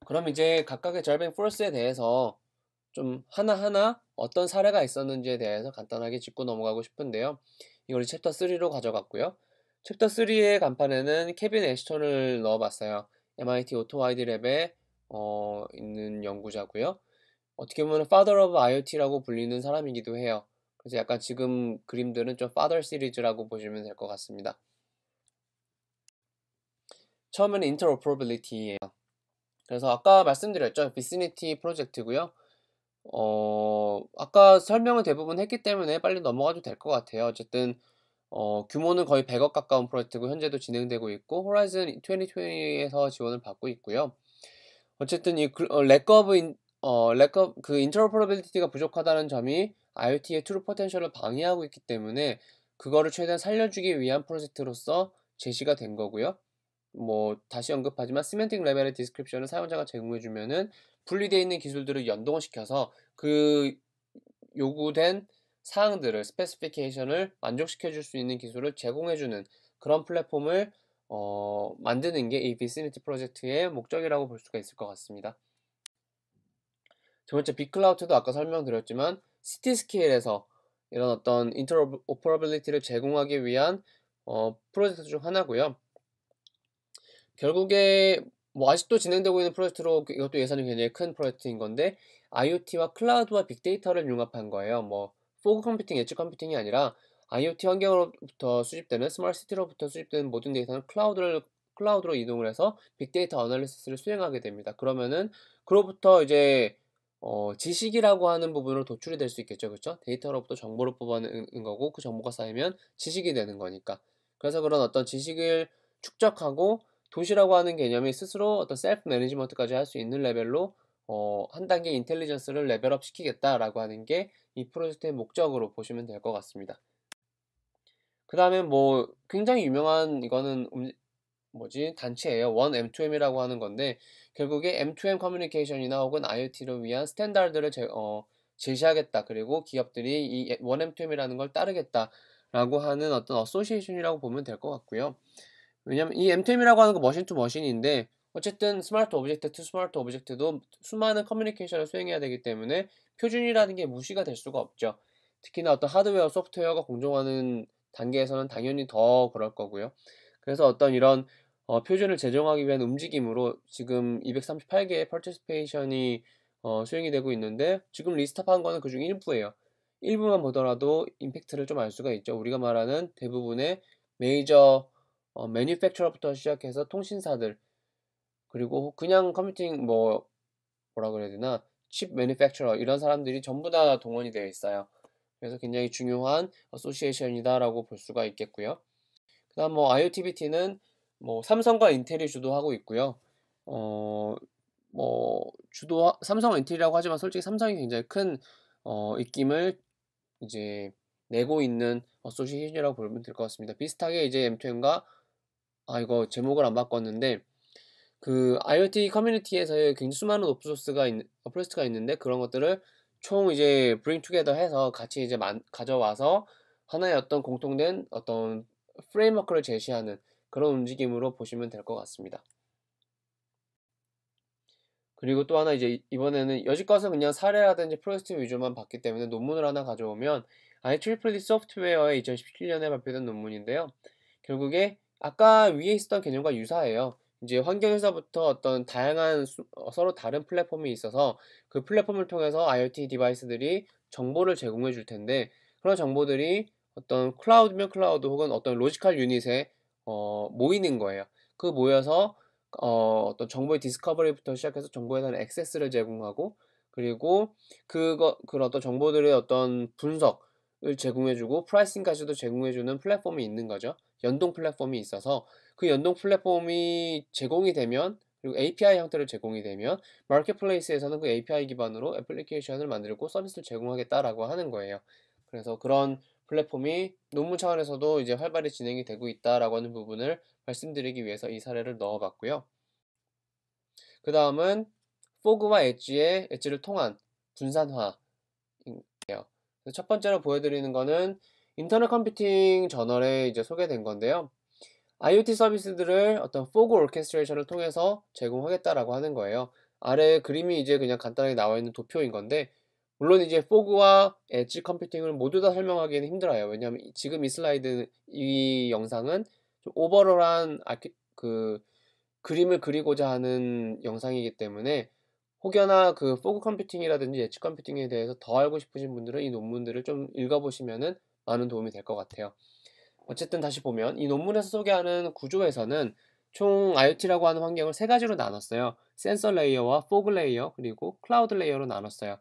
그럼 이제 각각의 절뱅 포스에 대해서 좀 하나하나 어떤 사례가 있었는지에 대해서 간단하게 짚고 넘어가고 싶은데요. 이걸 챕터 3로 가져갔고요. 챕터 3의 간판에는 케빈 애스턴을 넣어봤어요. MIT 오토 아이디 랩에 있는 연구자고요. 어떻게 보면 Father of IoT라고 불리는 사람이기도 해요. 그래서 약간 지금 그림들은 좀 Father 시리즈라고 보시면 될 것 같습니다. 처음에는 Interoperability예요. 그래서 아까 말씀드렸죠. 비스니티 프로젝트고요. 아까 설명을 대부분 했기 때문에 빨리 넘어가도 될 것 같아요. 어쨌든 규모는 거의 100억 가까운 프로젝트고 현재도 진행되고 있고 호라이즌 2020에서 지원을 받고 있고요. 어쨌든 이 렉업 그 인터로퍼러빌리티가 부족하다는 점이 IoT의 트루 포텐셜을 방해하고 있기 때문에 그거를 최대한 살려주기 위한 프로젝트로서 제시가 된 거고요. 뭐 다시 언급하지만 시멘틱 레벨의 디스크립션을 사용자가 제공해주면은 분리되어 있는 기술들을 연동을 시켜서 그 요구된 사항들을 스페시피케이션을 만족시켜 줄 수 있는 기술을 제공해주는 그런 플랫폼을 만드는 게 이 비스니티 프로젝트의 목적이라고 볼 수가 있을 것 같습니다. 두 번째 빅클라우드도 아까 설명드렸지만 시티 스케일에서 이런 어떤 인터오퍼러빌리티를 제공하기 위한 프로젝트 중 하나고요. 결국에 뭐 아직도 진행되고 있는 프로젝트로 이것도 예산이 굉장히 큰 프로젝트인 건데 IoT와 클라우드와 빅데이터를 융합한 거예요. 뭐 포그 컴퓨팅, 엣지 컴퓨팅이 아니라 IoT 환경으로부터 수집되는 스마트 시티로부터 수집되는 모든 데이터는 클라우드로 이동을 해서 빅데이터 어널리시스를 수행하게 됩니다. 그러면은 그로부터 이제 지식이라고 하는 부분으로 도출이 될 수 있겠죠, 그렇죠? 데이터로부터 정보를 뽑아내는 거고 그 정보가 쌓이면 지식이 되는 거니까. 그래서 그런 어떤 지식을 축적하고 도시라고 하는 개념이 스스로 어떤 셀프 매니지먼트까지 할 수 있는 레벨로 한 단계 인텔리전스를 레벨업 시키겠다라고 하는 게 이 프로젝트의 목적으로 보시면 될 것 같습니다. 그 다음에 뭐 굉장히 유명한 이거는 뭐지 단체예요. 1M2M이라고 하는 건데 결국에 M2M 커뮤니케이션이나 혹은 IoT를 위한 스탠다드를 제시하겠다. 그리고 기업들이 이 1M2M이라는 걸 따르겠다라고 하는 어떤 어소시에이션이라고 보면 될 것 같고요. 왜냐면 이 M2M이라고 하는 거 머신 투 머신인데 어쨌든 스마트 오브젝트 투 스마트 오브젝트도 수많은 커뮤니케이션을 수행해야 되기 때문에 표준이라는 게 무시가 될 수가 없죠. 특히나 어떤 하드웨어, 소프트웨어가 공존하는 단계에서는 당연히 더 그럴 거고요. 그래서 어떤 이런 표준을 제정하기 위한 움직임으로 지금 238개의 파티시페이션이 수행이 되고 있는데 지금 리스트업한 거는 그중 일부예요. 일부만 보더라도 임팩트를 좀 알 수가 있죠. 우리가 말하는 대부분의 메이저 매니팩처러부터 시작해서 통신사들 그리고 그냥 컴퓨팅 뭐라 그래야 되나 칩 매니팩처러 이런 사람들이 전부 다 동원이 되어 있어요. 그래서 굉장히 중요한 어소시에이션이다라고 볼 수가 있겠고요. 그다음 뭐 IoTBT는 뭐 삼성과 인텔이 주도하고 있고요. 어, 삼성과 인텔이라고 하지만 솔직히 삼성이 굉장히 큰 입김을 이제 내고 있는 어소시에이션이라고 보면 될 것 같습니다. 비슷하게 이제 M2M과 이거 제목을 안 바꿨는데 그 IoT 커뮤니티에서의 굉장히 수많은 프로젝트가 있는데 그런 것들을 총 이제 bring together 해서 같이 이제 가져와서 하나의 어떤 공통된 어떤 프레임워크를 제시하는 그런 움직임으로 보시면 될 것 같습니다. 그리고 또 하나 이제 이번에는 여지껏은 그냥 사례라든지 프로젝트 위주만 봤기 때문에 논문을 하나 가져오면 IEEE 소프트웨어의 2017년에 발표된 논문인데요. 결국에 아까 위에 있었던 개념과 유사해요. 이제 환경에서부터 어떤 다양한 서로 다른 플랫폼이 있어서 그 플랫폼을 통해서 IoT 디바이스들이 정보를 제공해 줄 텐데 그런 정보들이 어떤 클라우드면 클라우드 혹은 어떤 로지컬 유닛에 모이는 거예요. 그 모여서 어떤 정보의 디스커버리부터 시작해서 정보에 대한 액세스를 제공하고 그리고 그런 어떤 정보들의 어떤 분석을 제공해주고 프라이싱까지도 제공해주는 플랫폼이 있는 거죠. 연동 플랫폼이 있어서 그 연동 플랫폼이 제공이 되면 그리고 API 형태로 제공이 되면 마켓플레이스에서는 그 API 기반으로 애플리케이션을 만들고 서비스를 제공하겠다라고 하는 거예요. 그래서 그런 플랫폼이 논문 차원에서도 이제 활발히 진행이 되고 있다라고 하는 부분을 말씀드리기 위해서 이 사례를 넣어봤고요. 그 다음은 포그와 엣지를 통한 분산화 그래서 첫 번째로 보여드리는 거는 인터넷 컴퓨팅 저널에 이제 소개된 건데요. IoT 서비스들을 어떤 포그 오케스트레이션을 통해서 제공하겠다라고 하는 거예요. 아래 그림이 이제 그냥 간단하게 나와 있는 도표인 건데, 물론 이제 포그와 엣지 컴퓨팅을 모두 다 설명하기는 힘들어요. 왜냐하면 지금 이 슬라이드, 이 영상은 좀 오버롤한 그 그림을 그리고자 하는 영상이기 때문에, 혹여나 그 포그 컴퓨팅이라든지 엣지 컴퓨팅에 대해서 더 알고 싶으신 분들은 이 논문들을 좀 읽어보시면은 많은 도움이 될 것 같아요. 어쨌든 다시 보면 이 논문에서 소개하는 구조에서는 총 IoT라고 하는 환경을 세 가지로 나눴어요. 센서 레이어와 포그 레이어, 그리고 클라우드 레이어로 나눴어요.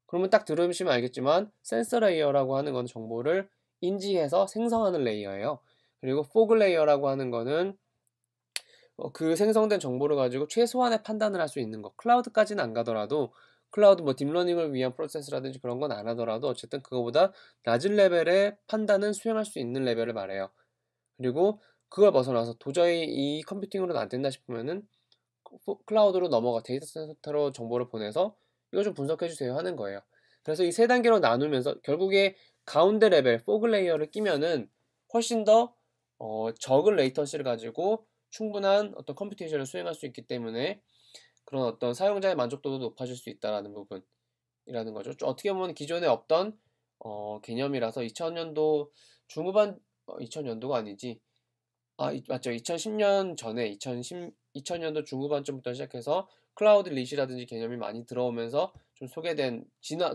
그러면 딱 들으시면 알겠지만, 센서 레이어라고 하는 건 정보를 인지해서 생성하는 레이어예요. 그리고 포그 레이어라고 하는 거는 그 생성된 정보를 가지고 최소한의 판단을 할 수 있는 거. 클라우드까지는 안 가더라도, 클라우드 뭐 딥러닝을 위한 프로세스라든지 그런 건 안 하더라도 어쨌든 그거보다 낮은 레벨의 판단은 수행할 수 있는 레벨을 말해요. 그리고 그걸 벗어나서 도저히 이 컴퓨팅으로는 안 된다 싶으면은 클라우드로 넘어가 데이터 센터로 정보를 보내서 이거 좀 분석해 주세요 하는 거예요. 그래서 이 세 단계로 나누면서 결국에 가운데 레벨 포그 레이어를 끼면은 훨씬 더 적은 레이턴시를 가지고 충분한 어떤 컴퓨테이션을 수행할 수 있기 때문에 그런 어떤 사용자의 만족도도 높아질 수 있다라는 부분이라는 거죠. 좀 어떻게 보면 기존에 없던 개념이라서 2000년도 중후반, 2000년도가 아니지, 맞죠. 2010년 전에 2000년도 중후반쯤부터 시작해서 클라우드 리시라든지 개념이 많이 들어오면서 좀 소개된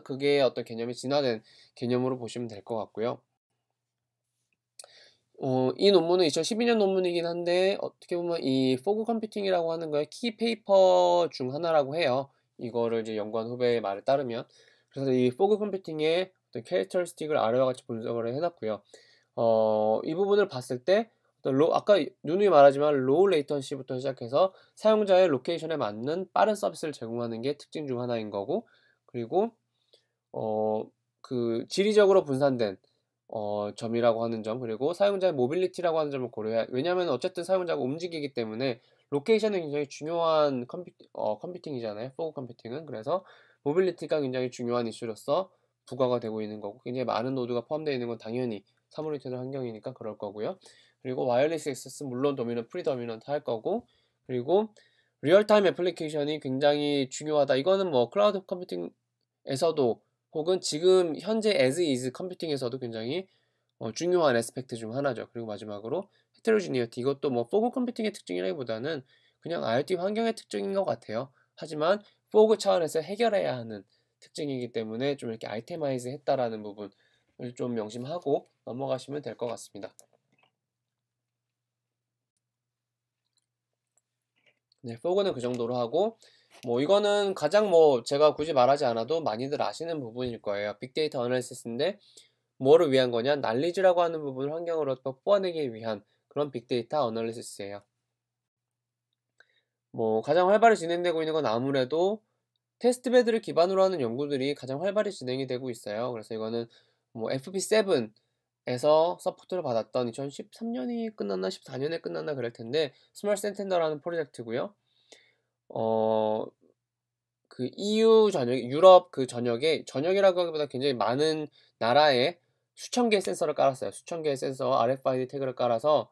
그게 어떤 개념이 진화된 개념으로 보시면 될 것 같고요. 이 논문은 2012년 논문이긴 한데 어떻게 보면 이 포그 컴퓨팅이라고 하는 거의 키 페이퍼 중 하나라고 해요. 이거를 이제 연구한 후배의 말에 따르면. 그래서 이 포그 컴퓨팅의 어떤 캐릭터리스틱을 아래와 같이 분석을 해놨고요. 이 부분을 봤을 때 아까 누누이 말하지만 로우 레이턴시부터 시작해서 사용자의 로케이션에 맞는 빠른 서비스를 제공하는 게 특징 중 하나인 거고, 그리고 어, 그 지리적으로 분산된 점이라고 하는 점, 그리고 사용자의 모빌리티라고 하는 점을 고려해야, 왜냐하면 어쨌든 사용자가 움직이기 때문에 로케이션은 굉장히 중요한 컴퓨팅이잖아요. 포그 컴퓨팅은. 그래서 모빌리티가 굉장히 중요한 이슈로서 부과가 되고 있는 거고, 굉장히 많은 노드가 포함되어 있는 건 당연히 사무리테너 환경이니까 그럴 거고요. 그리고 와이어리스 액세스 물론 프리도미넌트 할 거고, 그리고 리얼타임 애플리케이션이 굉장히 중요하다. 이거는 뭐 클라우드 컴퓨팅에서도 혹은 지금 현재 as is 컴퓨팅에서도 굉장히 중요한 에스펙트 중 하나죠. 그리고 마지막으로 헤테로지니어티, 이것도 뭐 포그 컴퓨팅의 특징이라기보다는 그냥 IoT 환경의 특징인 것 같아요. 하지만 포그 차원에서 해결해야 하는 특징이기 때문에 좀 이렇게 아이테마이즈 했다라는 부분을 좀 명심하고 넘어가시면 될 것 같습니다. 네, 포그는 그 정도로 하고, 뭐 이거는 가장 뭐 제가 굳이 말하지 않아도 많이들 아시는 부분일 거예요. 빅데이터 어널리시스인데 뭐를 위한 거냐? 난리지라고 하는 부분을 환경으로 뽑아내기 위한 그런 빅데이터 어널리시스예요. 뭐 가장 활발히 진행되고 있는 건 아무래도 테스트베드를 기반으로 하는 연구들이 가장 활발히 진행이 되고 있어요. 그래서 이거는 뭐 FP7에서 서포트를 받았던 2013년이 끝났나 14년에 끝났나 그럴 텐데 스마트 센텐더라는 프로젝트고요. 어, 그 EU 유럽 그 전역이라고 하기보다 굉장히 많은 나라에 수천 개의 센서를 깔았어요. 수천 개의 센서 RFID 태그를 깔아서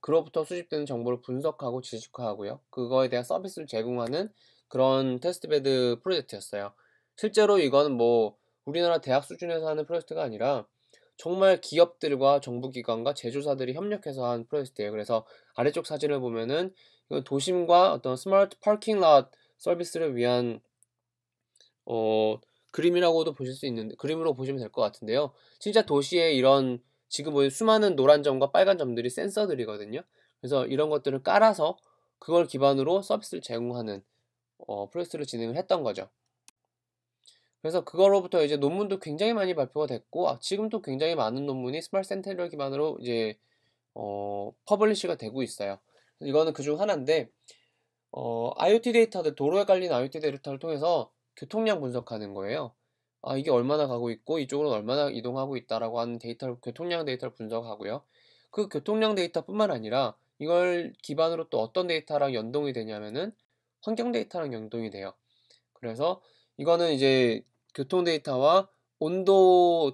그로부터 수집되는 정보를 분석하고 지식화하고요. 그거에 대한 서비스를 제공하는 그런 테스트베드 프로젝트였어요. 실제로 이거는 뭐 우리나라 대학 수준에서 하는 프로젝트가 아니라 정말 기업들과 정부기관과 제조사들이 협력해서 한 프로젝트예요. 그래서 아래쪽 사진을 보면은 이건 도심과 어떤 스마트 파킹 lot 서비스를 위한 어, 그림이라고도 보실 수 있는데, 그림으로 보시면 될 것 같은데요. 진짜 도시에 이런 지금 보이는 수많은 노란 점과 빨간 점들이 센서들이거든요. 그래서 이런 것들을 깔아서 그걸 기반으로 서비스를 제공하는 프로젝트를 진행을 했던 거죠. 그래서 그거로부터 이제 논문도 굉장히 많이 발표가 됐고, 지금도 굉장히 많은 논문이 스마트 센트럴 기반으로 이제 퍼블리시가 되고 있어요. 이거는 그중 하나인데, IoT 데이터들, 도로에 깔린 IoT 데이터를 통해서 교통량 분석하는 거예요. 이게 얼마나 가고 있고 이쪽으로는 얼마나 이동하고 있다라고 하는 교통량 데이터를 분석하고요. 그 교통량 데이터뿐만 아니라 이걸 기반으로 또 어떤 데이터랑 연동이 되냐면은 환경 데이터랑 연동이 돼요. 그래서 이거는 이제 교통 데이터와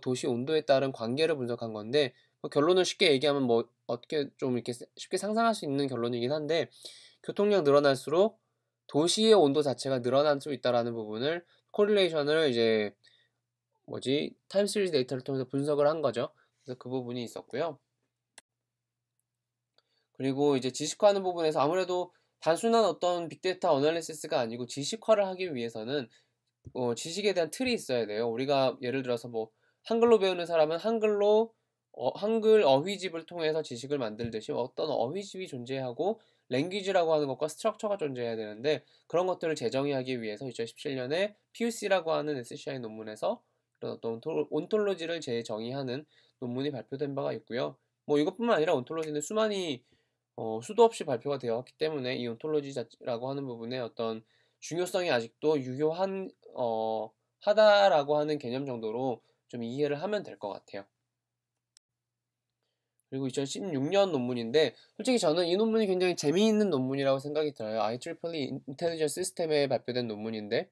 도시 온도에 따른 관계를 분석한 건데, 뭐 결론을 쉽게 얘기하면 뭐 어떻게 좀 이렇게 쉽게 상상할 수 있는 결론이긴 한데, 교통량 늘어날수록 도시의 온도 자체가 늘어날 수 있다라는 부분을 코릴레이션을 이제 타임 시리즈 데이터를 통해서 분석을 한 거죠. 그래서 그 부분이 있었고요. 그리고 이제 지식화하는 부분에서 아무래도 단순한 어떤 빅데이터 어널리시스가 아니고 지식화를 하기 위해서는 지식에 대한 틀이 있어야 돼요. 우리가 예를 들어서 뭐 한글로 배우는 사람은 한글 어휘집을 통해서 지식을 만들듯이 어떤 어휘집이 존재하고 랭귀지라고 하는 것과 스트럭처가 존재해야 되는데, 그런 것들을 재정의하기 위해서 2017년에 PUC라고 하는 SCI 논문에서 이런 어떤 온톨로지를 재정의하는 논문이 발표된 바가 있고요. 뭐 이것뿐만 아니라 온톨로지는 수도 없이 발표가 되어 왔기 때문에 이 온톨로지라고 하는 부분의 어떤 중요성이 아직도 하다라고 하는 개념 정도로 좀 이해를 하면 될 것 같아요. 그리고 2016년 논문인데, 솔직히 저는 이 논문이 굉장히 재미있는 논문이라고 생각이 들어요. IEEE 인텔리전스 시스템에 발표된 논문인데,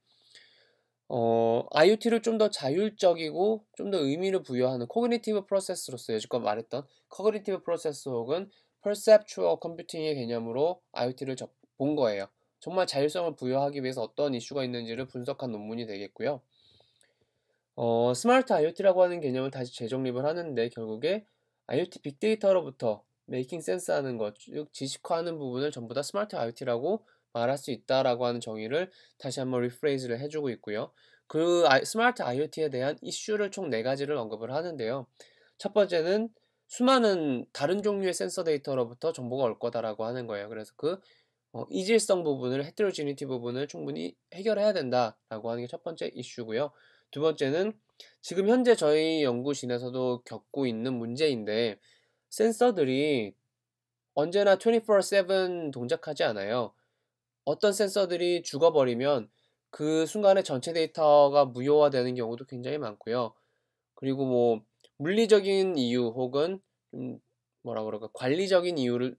IoT를 좀 더 자율적이고 좀 더 의미를 부여하는 코그니티브 프로세스로서 여지껏 말했던 코그니티브 프로세스 혹은 perceptual computing의 개념으로 IoT를 본 거예요. 정말 자율성을 부여하기 위해서 어떤 이슈가 있는지를 분석한 논문이 되겠고요. 스마트 IoT라고 하는 개념을 다시 재정립을 하는데, 결국에 IoT 빅데이터로부터 메이킹 센스 하는 것, 즉 지식화하는 부분을 전부 다 스마트 IoT라고 말할 수 있다라고 하는 정의를 다시 한번 리프레이즈를 해주고 있고요. 스마트 IoT에 대한 이슈를 총 4가지를 언급을 하는데요. 첫 번째는 수많은 다른 종류의 센서 데이터로부터 정보가 올 거다라고 하는 거예요. 그래서 이질성 부분을, 헤테로지니티 부분을 충분히 해결해야 된다라고 하는 게 첫 번째 이슈고요. 두 번째는 지금 현재 저희 연구진에서도 겪고 있는 문제인데, 센서들이 언제나 24/7 동작하지 않아요. 어떤 센서들이 죽어버리면 그 순간에 전체 데이터가 무효화되는 경우도 굉장히 많고요. 그리고 뭐 물리적인 이유 혹은 뭐라 그럴까, 관리적인 이유를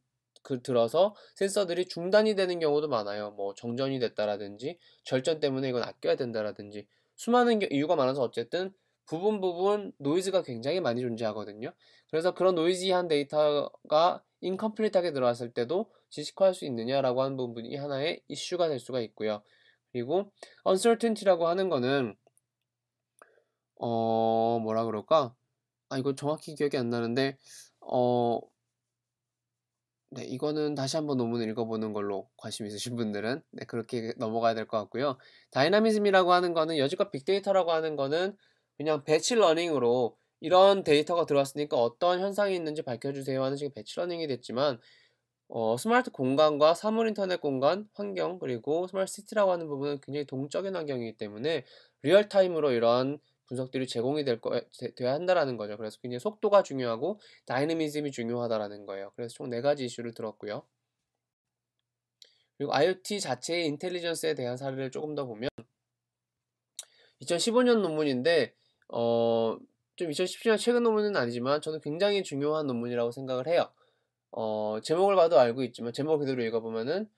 들어서 센서들이 중단이 되는 경우도 많아요. 뭐 정전이 됐다라든지 절전 때문에 이건 아껴야 된다라든지 수많은 이유가 많아서 어쨌든 부분 노이즈가 굉장히 많이 존재하거든요. 그래서 그런 노이지한 데이터가 인컴플리트하게 들어왔을 때도 지식화할 수 있느냐라고 하는 부분이 하나의 이슈가 될 수가 있고요. 그리고 uncertainty라고 하는 거는 뭐라 그럴까? 이거 정확히 기억이 안 나는데, 어 네, 이거는 다시 한번 논문을 읽어보는 걸로, 관심 있으신 분들은 네, 그렇게 넘어가야 될 것 같고요. 다이나미즘이라고 하는 거는, 여지껏 빅데이터라고 하는 거는 그냥 배치 러닝으로 이런 데이터가 들어왔으니까 어떤 현상이 있는지 밝혀주세요 하는 식의 배치 러닝이 됐지만, 스마트 공간과 사물 인터넷 공간, 환경, 그리고 스마트 시티라고 하는 부분은 굉장히 동적인 환경이기 때문에 리얼타임으로 이러한 분석들이 제공이 돼야 한다라는 거죠. 그래서 굉장히 속도가 중요하고 다이내미즘이 중요하다라는 거예요. 그래서 총 4가지 이슈를 들었고요. 그리고 IoT 자체의 인텔리전스에 대한 사례를 조금 더 보면, 2015년 논문인데, 좀 2017년 최근 논문은 아니지만 저는 굉장히 중요한 논문이라고 생각을 해요. 제목을 봐도 알고 있지만 제목 그대로 읽어보면은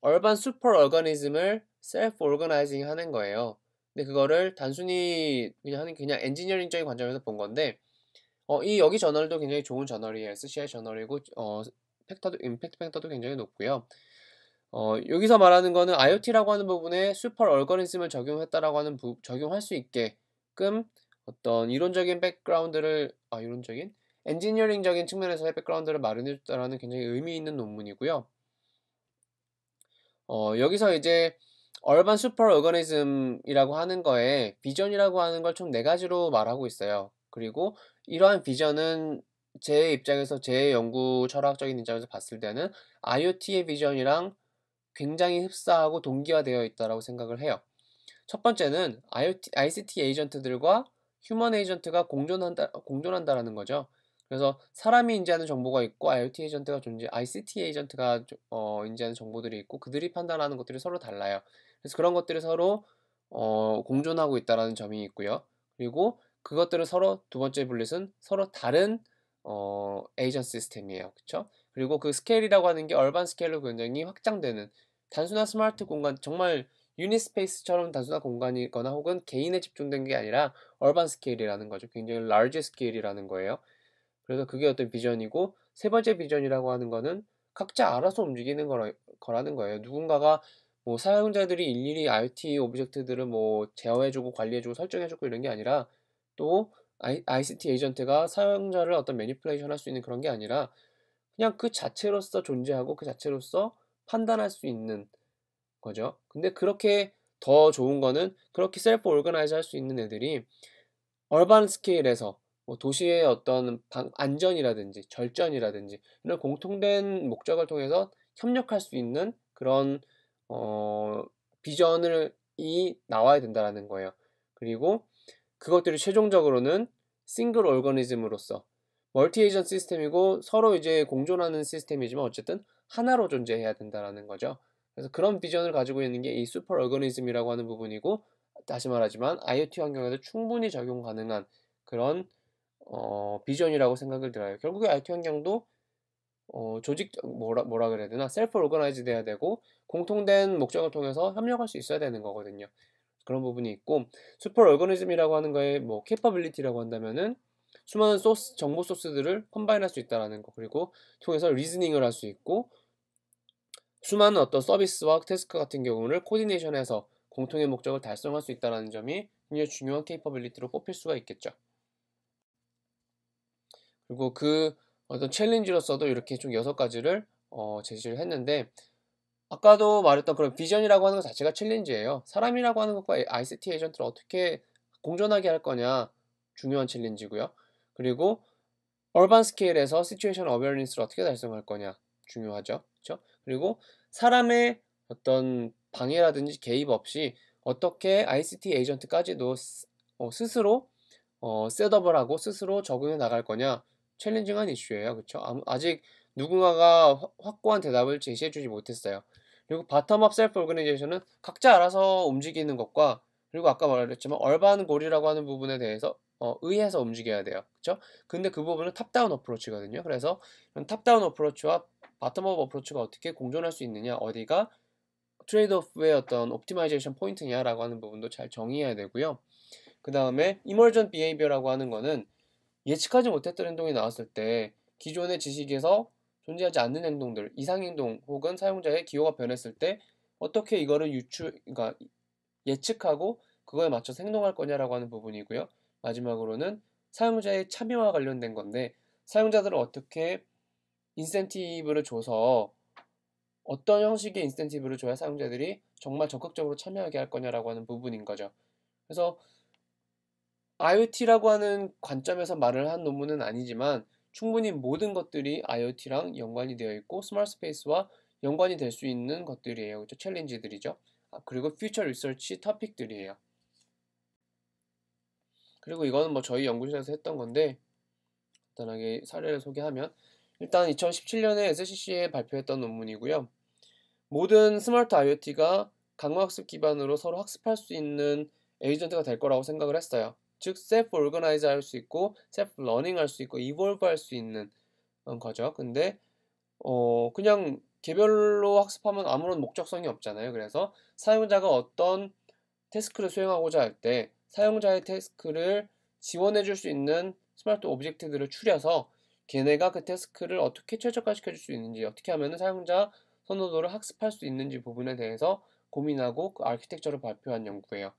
얼반 슈퍼 얼거니즘을 셀프 오르거나이징 하는 거예요. 근데 그거를 단순히 그냥 엔지니어링적인 관점에서 본 건데, 여기 저널도 굉장히 좋은 저널이에요. SCI 저널이고, 임팩트 팩터도 굉장히 높고요. 여기서 말하는 거는 IoT라고 하는 부분에 슈퍼 얼거리즘을 적용할 수 있게끔 어떤 이론적인 엔지니어링적인 측면에서의 백그라운드를 마련해줬다라는 굉장히 의미 있는 논문이고요. 여기서 이제 얼반 슈퍼 얼거니즘이라고 하는 거에 비전이라고 하는 걸 총 4가지로 말하고 있어요. 그리고 이러한 비전은 제 연구 철학적인 입장에서 봤을 때는 IoT의 비전이랑 굉장히 흡사하고 동기화되어 있다라고 생각을 해요. 첫 번째는 ICT 에이전트들과 휴먼 에이전트가 공존한다라는 거죠. 그래서 사람이 인지하는 정보가 있고 ICT 에이전트가 인지하는 정보들이 있고, 그들이 판단하는 것들이 서로 달라요. 그래서 그런 것들이 서로 공존하고 있다라는 점이 있고요. 그리고 그것들은 두 번째 분릿은 서로 다른 에이전 시스템이에요. 그쵸? 그리고 그 스케일이라고 하는 게 얼반 스케일로 굉장히 확장되는, 단순한 스마트 공간, 정말 유니스페이스처럼 단순한 공간이거나 혹은 개인에 집중된 게 아니라 얼반 스케일이라는 거죠. 굉장히 large 스케일이라는 거예요. 그래서 그게 어떤 비전이고, 세 번째 비전이라고 하는 거는 각자 알아서 움직이는 거라는 거예요. 누군가가 뭐 사용자들이 일일이 IoT 오브젝트들을 뭐 제어해주고 관리해주고 설정해주고 이런 게 아니라, 또 ICT 에이전트가 사용자를 어떤 매니플레이션 할 수 있는 그런 게 아니라 그냥 그 자체로서 존재하고 그 자체로서 판단할 수 있는 거죠. 근데 그렇게 더 좋은 거는, 그렇게 셀프 오르가나이즈 할 수 있는 애들이 얼반 스케일에서 뭐 도시의 어떤 안전이라든지 절전이라든지 이런 공통된 목적을 통해서 협력할 수 있는 그런 어, 비전을 나와야 된다라는 거예요. 그리고 그것들이 최종적으로는 싱글 오거니즘으로서 멀티 에이전트 시스템이고 서로 이제 공존하는 시스템이지만 어쨌든 하나로 존재해야 된다라는 거죠. 그래서 그런 비전을 가지고 있는 게 이 슈퍼 오거니즘이라고 하는 부분이고, 다시 말하지만 IoT 환경에도 충분히 적용 가능한 그런 비전이라고 생각을 들어요. 결국에 IoT 환경도 조직 뭐라 그래야 되나, 셀프 오거나이즈 돼야 되고 공통된 목적을 통해서 협력할 수 있어야 되는 거거든요. 그런 부분이 있고, 슈퍼 오거니즘이라고 하는 거에 뭐 캐퍼빌리티라고 한다면은 수많은 정보 소스들을 컴바인할 수 있다라는 거, 그리고 통해서 리즈닝을 할 수 있고, 수많은 어떤 서비스와 태스크 같은 경우를 코디네이션해서 공통의 목적을 달성할 수 있다는 점이 굉장히 중요한 케이퍼빌리티로 꼽힐 수가 있겠죠. 그리고 그 어떤 챌린지로서도 이렇게 총 6가지를 제시를 했는데, 아까도 말했던 그런 비전이라고 하는 것 자체가 챌린지예요. 사람이라고 하는 것과 ICT 에이전트를 어떻게 공존하게 할 거냐, 중요한 챌린지고요. 그리고 얼반 스케일에서 시츄에이션 어웨어니스를 어떻게 달성할 거냐, 중요하죠. 그렇죠? 그리고 사람의 어떤 방해라든지 개입 없이 어떻게 ICT 에이전트까지도 스스로 셋업을 하고 스스로 적응해 나갈 거냐, 챌린징한 이슈예요. 그렇죠? 아직 누군가가 확고한 대답을 제시해 주지 못했어요. 그리고 바텀업 셀프 오르가니제이션은 각자 알아서 움직이는 것과, 그리고 아까 말했지만 얼반 골이라고 하는 부분에 대해서 의해서 움직여야 돼요. 그렇죠? 근데 그 부분은 탑다운 어프로치거든요. 그래서 탑다운 어프로치와 바텀업 어프로치가 어떻게 공존할 수 있느냐, 어디가 트레이드오프의 어떤 옵티마이제이션 포인트냐라고 하는 부분도 잘 정의해야 되고요. 그 다음에 이머전 비헤이비어라고 하는 거는 예측하지 못했던 행동이 나왔을 때 기존의 지식에서 존재하지 않는 행동들, 이상행동 혹은 사용자의 기호가 변했을 때 어떻게 이거를 그러니까 예측하고 그거에 맞춰서 행동할 거냐라고 하는 부분이고요. 마지막으로는 사용자의 참여와 관련된 건데, 사용자들을 어떻게 인센티브를 줘서, 어떤 형식의 인센티브를 줘야 사용자들이 정말 적극적으로 참여하게 할 거냐라고 하는 부분인 거죠. 그래서 IoT라고 하는 관점에서 말을 한 논문은 아니지만 충분히 모든 것들이 IoT랑 연관이 되어 있고 스마트 스페이스와 연관이 될 수 있는 것들이에요. 그렇죠? 챌린지들이죠. 그리고 퓨처 리서치 토픽들이에요. 그리고 이거는 뭐 저희 연구실에서 했던 건데, 간단하게 사례를 소개하면, 일단 2017년에 SCC에 발표했던 논문이고요. 모든 스마트 IoT가 강학습 기반으로 서로 학습할 수 있는 에이전트가 될 거라고 생각을 했어요. 즉, 셀프 오르가나이즈 할 수 있고, 셀프 러닝 할 수 있고, 이볼브 할 수 있는 거죠. 근데 그냥 개별로 학습하면 아무런 목적성이 없잖아요. 그래서 사용자가 어떤 태스크를 수행하고자 할 때 사용자의 태스크를 지원해 줄 수 있는 스마트 오브젝트들을 추려서 걔네가 그 태스크를 어떻게 최적화시켜 줄 수 있는지, 어떻게 하면 사용자 선호도를 학습할 수 있는지 부분에 대해서 고민하고 그 아키텍처를 발표한 연구예요.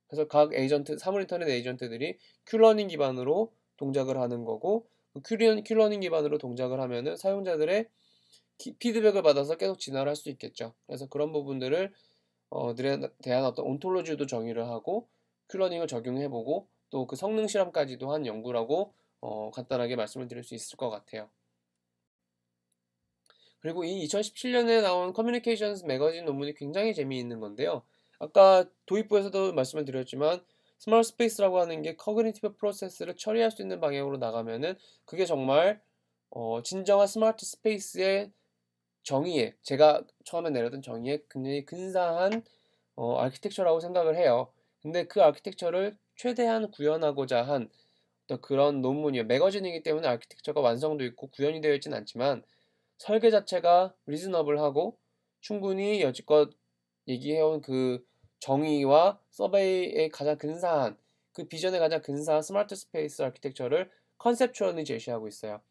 그래서 각 에이전트, 사물 인터넷 에이전트들이 큐러닝 기반으로 동작을 하는 거고, 그 큐러닝 기반으로 동작을 하면은 사용자들의 피드백을 받아서 계속 진화를 할 수 있겠죠. 그래서 그런 부분들을 들에 대한 어떤 온톨로지도 정의를 하고 큐러닝을 적용해보고 또 그 성능 실험까지도 한 연구라고 간단하게 말씀을 드릴 수 있을 것 같아요. 그리고 이 2017년에 나온 커뮤니케이션스 매거진 논문이 굉장히 재미있는 건데요. 아까 도입부에서도 말씀을 드렸지만 스마트 스페이스라고 하는 게 커그니티브 프로세스를 처리할 수 있는 방향으로 나가면은 그게 정말 진정한 스마트 스페이스의 정의에, 제가 처음에 내렸던 정의에 굉장히 근사한 아키텍처라고 생각을 해요. 근데 그 아키텍처를 최대한 구현하고자 한 어떤 그런 논문이에요. 매거진이기 때문에 아키텍처가 완성도 있고 구현이 되어 있진 않지만 설계 자체가 리즈너블하고 충분히 여지껏 얘기해온 그 정의와 서베이의 가장 근사한 그 비전의 가장 근사한 스마트 스페이스 아키텍처를 컨셉추얼리 제시하고 있어요.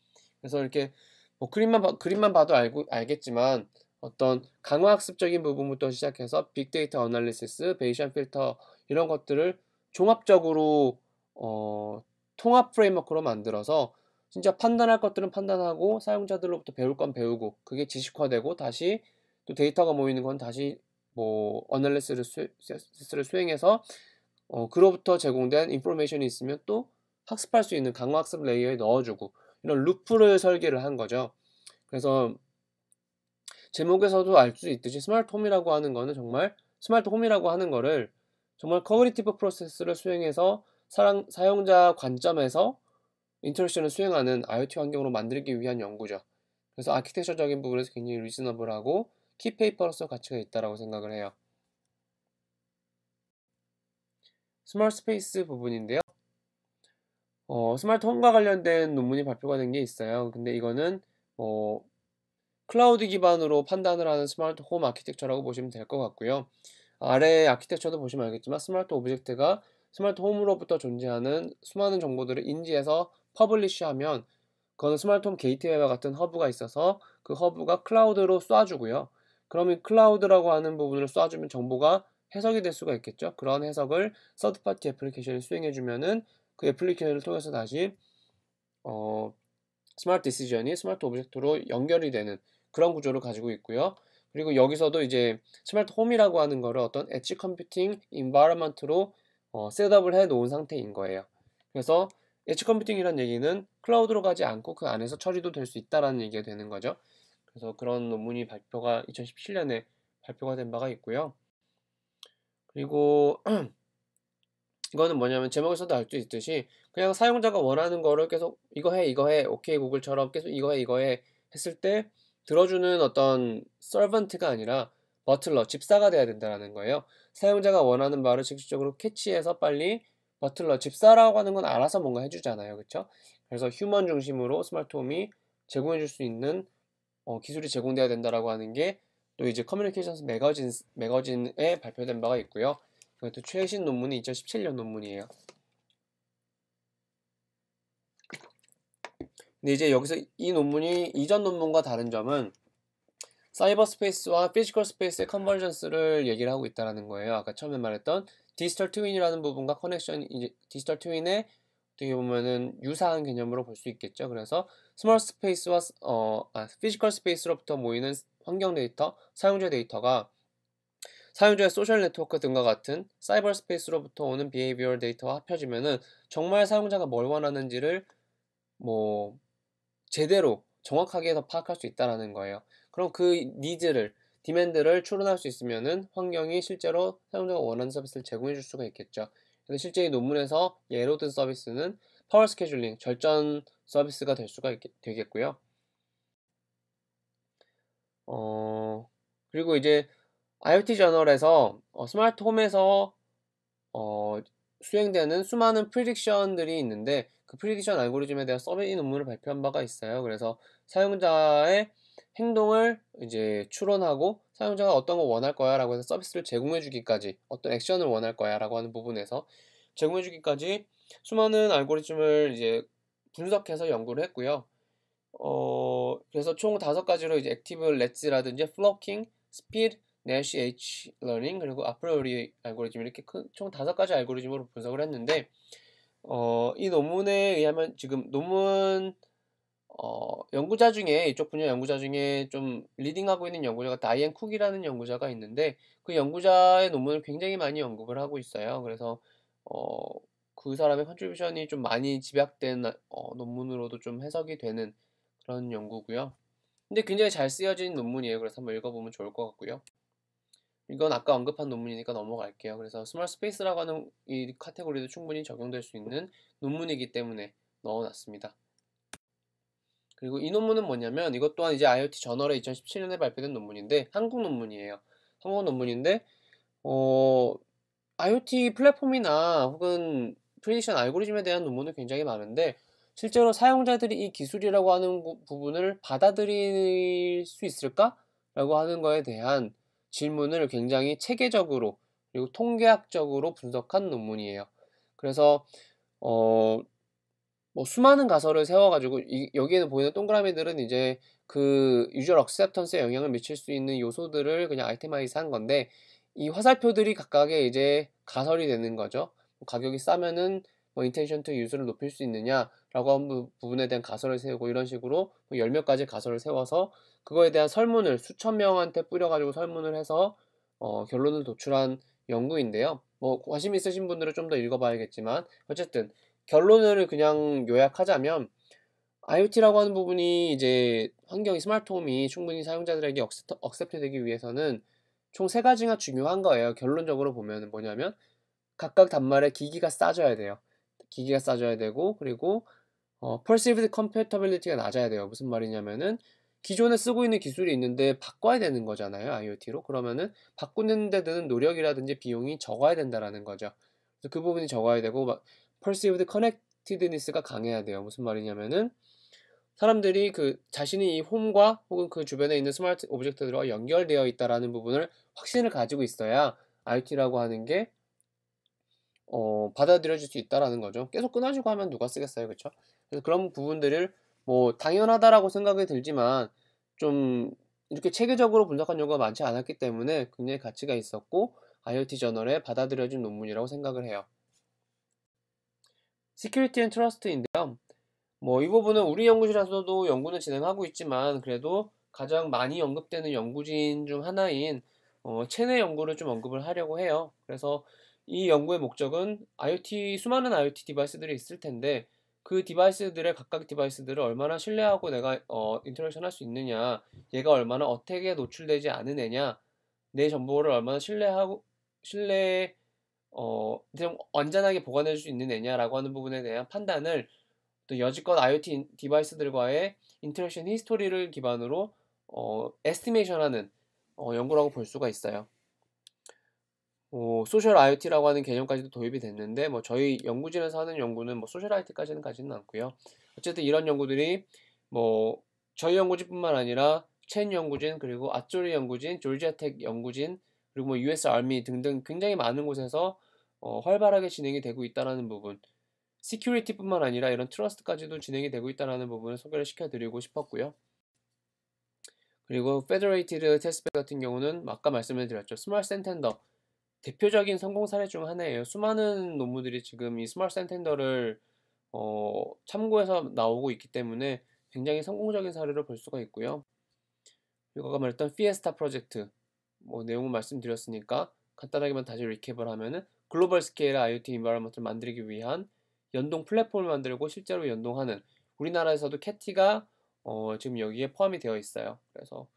그래서 이렇게 뭐 그림만 봐도 알겠지만 어떤 강화학습적인 부분부터 시작해서 빅데이터 어널리시스, 베이션 필터 이런 것들을 종합적으로 통합 프레임워크로 만들어서 진짜 판단할 것들은 판단하고 사용자들로부터 배울 건 배우고 그게 지식화되고 다시 또 데이터가 모이는 건 다시 뭐 어널리시스를 수행해서 그로부터 제공된 인포메이션이 있으면 또 학습할 수 있는 강화학습 레이어에 넣어주고 이런 루프를 설계를 한 거죠. 그래서 제목에서도 알 수 있듯이 스마트 홈이라고 하는 거는 정말 스마트 홈이라고 하는 거를 정말 커그니티브 프로세스를 수행해서 사용자 관점에서 인터랙션을 수행하는 IoT 환경으로 만들기 위한 연구죠. 그래서 아키텍처적인 부분에서 굉장히 리즈너블하고 키페이퍼로서 가치가 있다고 생각을 해요. 스마트 스페이스 부분인데요. 스마트 홈과 관련된 논문이 발표가 된 게 있어요. 근데 이거는 클라우드 기반으로 판단을 하는 스마트 홈 아키텍처라고 보시면 될 것 같고요. 아래 아키텍처도 보시면 알겠지만 스마트 오브젝트가 스마트 홈으로부터 존재하는 수많은 정보들을 인지해서 퍼블리쉬하면 그거는 스마트 홈 게이트웨이와 같은 허브가 있어서 그 허브가 클라우드로 쏴주고요. 그러면 클라우드라고 하는 부분을 쏴주면 정보가 해석이 될 수가 있겠죠. 그런 해석을 서드파티 애플리케이션을 수행해주면은 그 애플리케이션을 통해서 다시 스마트 디시전이 스마트 오브젝트로 연결이 되는 그런 구조를 가지고 있고요. 그리고 여기서도 이제 스마트 홈이라고 하는 거를 어떤 엣지 컴퓨팅 인바이러먼트로 셋업을 해 놓은 상태인 거예요. 그래서 엣지 컴퓨팅이란 얘기는 클라우드로 가지 않고 그 안에서 처리도 될 수 있다라는 얘기가 되는 거죠. 그래서 그런 논문이 2017년에 발표가 된 바가 있고요. 그리고 이거는 뭐냐면 제목에서도 알 수 있듯이 그냥 사용자가 원하는 거를 계속 이거 해 오케이 구글처럼 계속 이거 해 했을 때 들어주는 어떤 서번트가 아니라 버틀러 집사가 돼야 된다는 거예요. 사용자가 원하는 말을 직접적으로 캐치해서 빨리 버틀러 집사라고 하는 건 알아서 뭔가 해주잖아요, 그렇죠? 그래서 휴먼 중심으로 스마트홈이 제공해줄 수 있는 기술이 제공돼야 된다라고 하는 게 또 이제 커뮤니케이션스 매거진에 발표된 바가 있고요. 이것도 최신 논문이 2017년 논문이에요. 근데 이제 여기서 이 논문이 이전 논문과 다른 점은 사이버 스페이스와 피지컬 스페이스의 컨버전스를 얘기를 하고 있다는 거예요. 아까 처음에 말했던 디지털 트윈이라는 부분과 커넥션, 이제 디지털 트윈의 어떻게 보면은 유사한 개념으로 볼 수 있겠죠. 그래서 스몰 스페이스와 피지컬 스페이스로부터 모이는 환경 데이터, 사용자 데이터가 사용자의 소셜 네트워크 등과 같은 사이버 스페이스로부터 오는 비헤이비얼 데이터와 합쳐지면은 정말 사용자가 뭘 원하는지를 뭐 제대로 정확하게 더 파악할 수 있다라는 거예요. 그럼 그 니즈를 디맨드를 추론할 수 있으면은 환경이 실제로 사용자가 원하는 서비스를 제공해 줄 수가 있겠죠. 그래서 실제 이 논문에서 예로 든 서비스는 파워 스케줄링, 절전 서비스가 될 수가 되겠고요. 그리고 이제 IoT 저널에서 스마트 홈에서 수행되는 수많은 프리딕션들이 있는데 그 프리딕션 알고리즘에 대한 서베이 논문을 발표한 바가 있어요. 그래서 사용자의 행동을 이제 추론하고 사용자가 어떤 거 원할 거야 라고 해서 서비스를 제공해 주기까지 어떤 액션을 원할 거야 라고 하는 부분에서 제공해 주기까지 수많은 알고리즘을 이제 분석해서 연구를 했고요. 그래서 총 5가지로 이제 액티브 렛츠라든지 플로킹, 스피드, 내시 H 러닝 그리고 아프리오리 알고리즘 이렇게 총 5가지 알고리즘으로 분석을 했는데 이 논문에 의하면 지금 논문 연구자 중에 이쪽 분야 연구자 중에 좀 리딩하고 있는 연구자가 다이앤 쿡이라는 연구자가 있는데 그 연구자의 논문을 굉장히 많이 언급을 하고 있어요. 그래서 그 사람의 컨트리뷰션이 좀 많이 집약된 논문으로도 좀 해석이 되는 그런 연구고요. 근데 굉장히 잘 쓰여진 논문이에요. 그래서 한번 읽어보면 좋을 것 같고요. 이건 아까 언급한 논문이니까 넘어갈게요. 그래서 스몰 스페이스라고 하는 이 카테고리도 충분히 적용될 수 있는 논문이기 때문에 넣어놨습니다. 그리고 이 논문은 뭐냐면 이것 또한 이제 IoT 저널에 2017년에 발표된 논문인데 한국 논문이에요. 한국 논문인데 IoT 플랫폼이나 혹은 프리딕션 알고리즘에 대한 논문은 굉장히 많은데 실제로 사용자들이 이 기술이라고 하는 부분을 받아들일 수 있을까? 라고 하는 거에 대한 질문을 굉장히 체계적으로 그리고 통계학적으로 분석한 논문이에요. 그래서 어 뭐 수많은 가설을 세워 가지고 여기에는 보이는 동그라미들은 이제 그 유저 액셉턴스에 영향을 미칠 수 있는 요소들을 그냥 아이테마이즈 한 건데, 이 화살표들이 각각의 이제 가설이 되는 거죠. 뭐 가격이 싸면은 뭐 인텐션 투 유즈를 높일 수 있느냐라고 한 부분에 대한 가설을 세우고, 이런 식으로 뭐 열 몇 가지 가설을 세워서 그거에 대한 설문을 수천 명한테 뿌려 가지고 설문을 해서 결론을 도출한 연구인데요. 뭐 관심 있으신 분들은 좀 더 읽어 봐야겠지만, 어쨌든 결론을 그냥 요약하자면, IoT라고 하는 부분이 이제 환경이 스마트홈이 충분히 사용자들에게 억셉트 되기 위해서는 총 세 가지가 중요한 거예요. 결론적으로 보면은 뭐냐면, 각각 단말에 기기가 싸져야 돼요. 기기가 싸져야 되고, 그리고 perceived compatibility가 낮아야 돼요. 무슨 말이냐면은, 기존에 쓰고 있는 기술이 있는데 바꿔야 되는 거잖아요, IoT로. 그러면은 바꾸는 데 드는 노력이라든지 비용이 적어야 된다라는 거죠. 그래서 그 부분이 적어야 되고, perceived connectedness가 강해야 돼요. 무슨 말이냐면은, 사람들이 그 자신이 이 홈과 혹은 그 주변에 있는 스마트 오브젝트들과 연결되어 있다라는 부분을 확신을 가지고 있어야 IoT라고 하는 게 받아들여질 수 있다라는 거죠. 계속 끊어지고 하면 누가 쓰겠어요, 그쵸? 그래서 그런 부분들을 뭐 당연하다라고 생각이 들지만, 좀 이렇게 체계적으로 분석한 연구가 많지 않았기 때문에 굉장히 가치가 있었고, IoT 저널에 받아들여진 논문이라고 생각을 해요. Security and Trust인데요. 뭐 이 부분은 우리 연구실에서도 연구는 진행하고 있지만, 그래도 가장 많이 언급되는 연구진 중 하나인 체내 연구를 좀 언급을 하려고 해요. 그래서 이 연구의 목적은 수많은 IoT 디바이스들이 있을 텐데, 그 디바이스들의 각각 디바이스들을 얼마나 신뢰하고 내가 인터랙션 할 수 있느냐, 얘가 얼마나 어택에 노출되지 않은 애냐, 내 정보를 얼마나 좀 완전하게 보관해 줄 수 있는 애냐라고 하는 부분에 대한 판단을, 또 여지껏 IoT 디바이스들과의 인터랙션 히스토리를 기반으로 에스티메이션하는 연구라고 볼 수가 있어요. 소셜 IoT라고 하는 개념까지도 도입이 됐는데, 뭐 저희 연구진에서 하는 연구는 뭐 소셜 IoT까지는 가지는 않고요. 어쨌든 이런 연구들이 뭐 저희 연구진뿐만 아니라 첸 연구진, 그리고 아쪼리 연구진, 조지아텍 연구진, 그리고 뭐 US 아미 등등 굉장히 많은 곳에서 활발하게 진행이 되고 있다는 부분, 시큐리티뿐만 아니라 이런 트러스트까지도 진행이 되고 있다는 부분을 소개를 시켜드리고 싶었고요. 그리고 페더레이티드 테스트벨 같은 경우는 아까 말씀을 드렸죠. 스마트 센텐더 대표적인 성공 사례 중 하나예요. 수많은 논문들이 지금 이 스마트 센텐더를 참고해서 나오고 있기 때문에 굉장히 성공적인 사례로 볼 수가 있고요. 그리고 아까 말했던 피에스타 프로젝트, 뭐 내용을 말씀드렸으니까 간단하게만 다시 리캡을 하면은, 글로벌 스케일의 IoT 인바이러먼트를 만들기 위한 연동 플랫폼을 만들고 실제로 연동하는, 우리나라에서도 캐티가 지금 여기에 포함이 되어 있어요. 그래서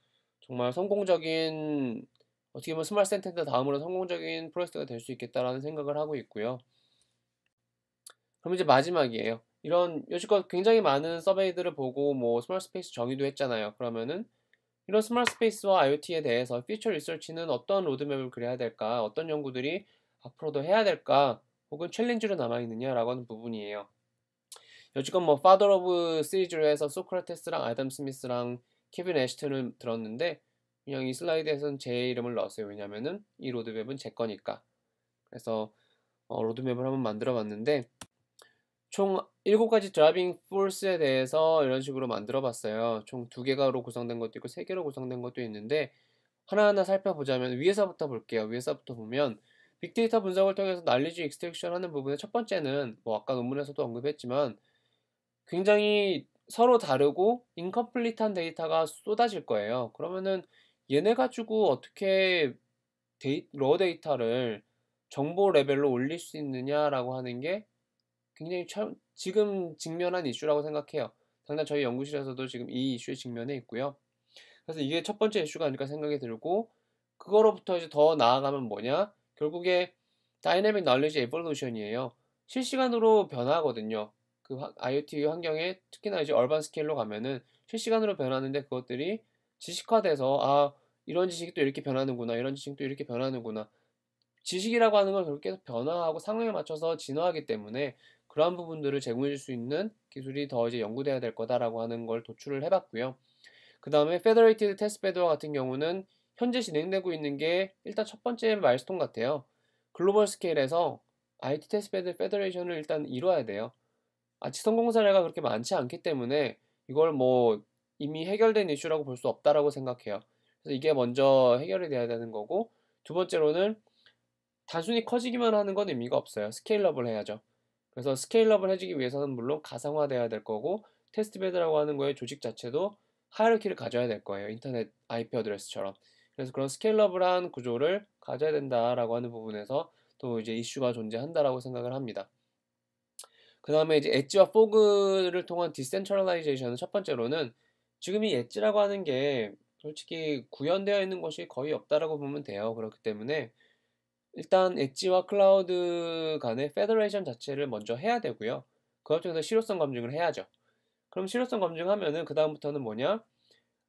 정말 성공적인, 어떻게 보면 스마트 센터 다음으로 성공적인 프로젝트가 될 수 있겠다라는 생각을 하고 있고요. 그럼 이제 마지막이에요. 이런 여지껏 굉장히 많은 서베이들을 보고 뭐 스마트 스페이스 정의도 했잖아요. 그러면은 이런 스마트 스페이스와 IoT에 대해서 퓨처 리서치는 어떤 로드맵을 그려야 될까, 어떤 연구들이 앞으로도 해야 될까, 혹은 챌린지로 남아있느냐라고 하는 부분이에요. 여지껏 뭐 파더 오브 시리즈로 해서 소크라테스랑 아담 스미스랑 케빈 애쉬튼을 들었는데, 그냥 이 슬라이드에서는 제 이름을 넣었어요. 왜냐면은 이 로드맵은 제 거니까. 그래서 로드맵을 한번 만들어 봤는데, 총 7가지 드라이빙 포스에 대해서 이런 식으로 만들어 봤어요. 총 2개가로 구성된 것도 있고 3개로 구성된 것도 있는데, 하나하나 살펴보자면 위에서부터 볼게요. 위에서부터 보면, 빅데이터 분석을 통해서 난리지 익스트랙션 하는 부분의 첫 번째는 뭐 아까 논문에서도 언급했지만, 굉장히 서로 다르고 인컴플리트한 데이터가 쏟아질 거예요. 그러면은 얘네 가지고 어떻게 러 데이터를 정보 레벨로 올릴 수 있느냐라고 하는 게 굉장히 지금 직면한 이슈라고 생각해요. 당장 저희 연구실에서도 지금 이 이슈에 직면해 있고요. 그래서 이게 첫 번째 이슈가 아닐까 생각이 들고, 그거로부터 이제 더 나아가면 뭐냐? 결국에 다이내믹 널리지 에볼루션이에요. 실시간으로 변화하거든요. 그 IoT 환경에 특히나 이제 얼반 스케일로 가면은 실시간으로 변하는데, 그것들이 지식화돼서 이런 지식이 또 이렇게 변하는구나, 이런 지식이 또 이렇게 변하는구나. 지식이라고 하는 건 결국 계속 변화하고 상황에 맞춰서 진화하기 때문에, 그러한 부분들을 제공해 줄 수 있는 기술이 더 이제 연구돼야 될 거다라고 하는 걸 도출을 해봤고요. 그 다음에 페더레이티드 테스트베드와 같은 경우는 현재 진행되고 있는 게 일단 첫 번째 마일스톤 같아요. 글로벌 스케일에서 IT 테스트베드 페더레이션을 일단 이뤄야 돼요. 아직 성공 사례가 그렇게 많지 않기 때문에 이걸 뭐 이미 해결된 이슈라고 볼 수 없다라고 생각해요. 그래서 이게 먼저 해결이 돼야 되는 거고, 두 번째로는 단순히 커지기만 하는 건 의미가 없어요. 스케일업을 해야죠. 그래서 스케일업을 해주기 위해서는 물론 가상화돼야 될 거고, 테스트베드라고 하는 거의 조직 자체도 하이어키를 가져야 될 거예요. 인터넷 IP 어드레스처럼. 그래서 그런 스케일업을 한 구조를 가져야 된다라고 하는 부분에서 또 이제 이슈가 존재한다라고 생각을 합니다. 그 다음에 이제 엣지와 포그를 통한 디센트럴라이제이션은 첫 번째로는, 지금 이 엣지라고 하는 게 솔직히 구현되어 있는 것이 거의 없다라고 보면 돼요. 그렇기 때문에 일단 엣지와 클라우드 간의 페더레이션 자체를 먼저 해야 되고요. 그것 중에서 실효성 검증을 해야죠. 그럼 실효성 검증하면은 그 다음부터는 뭐냐?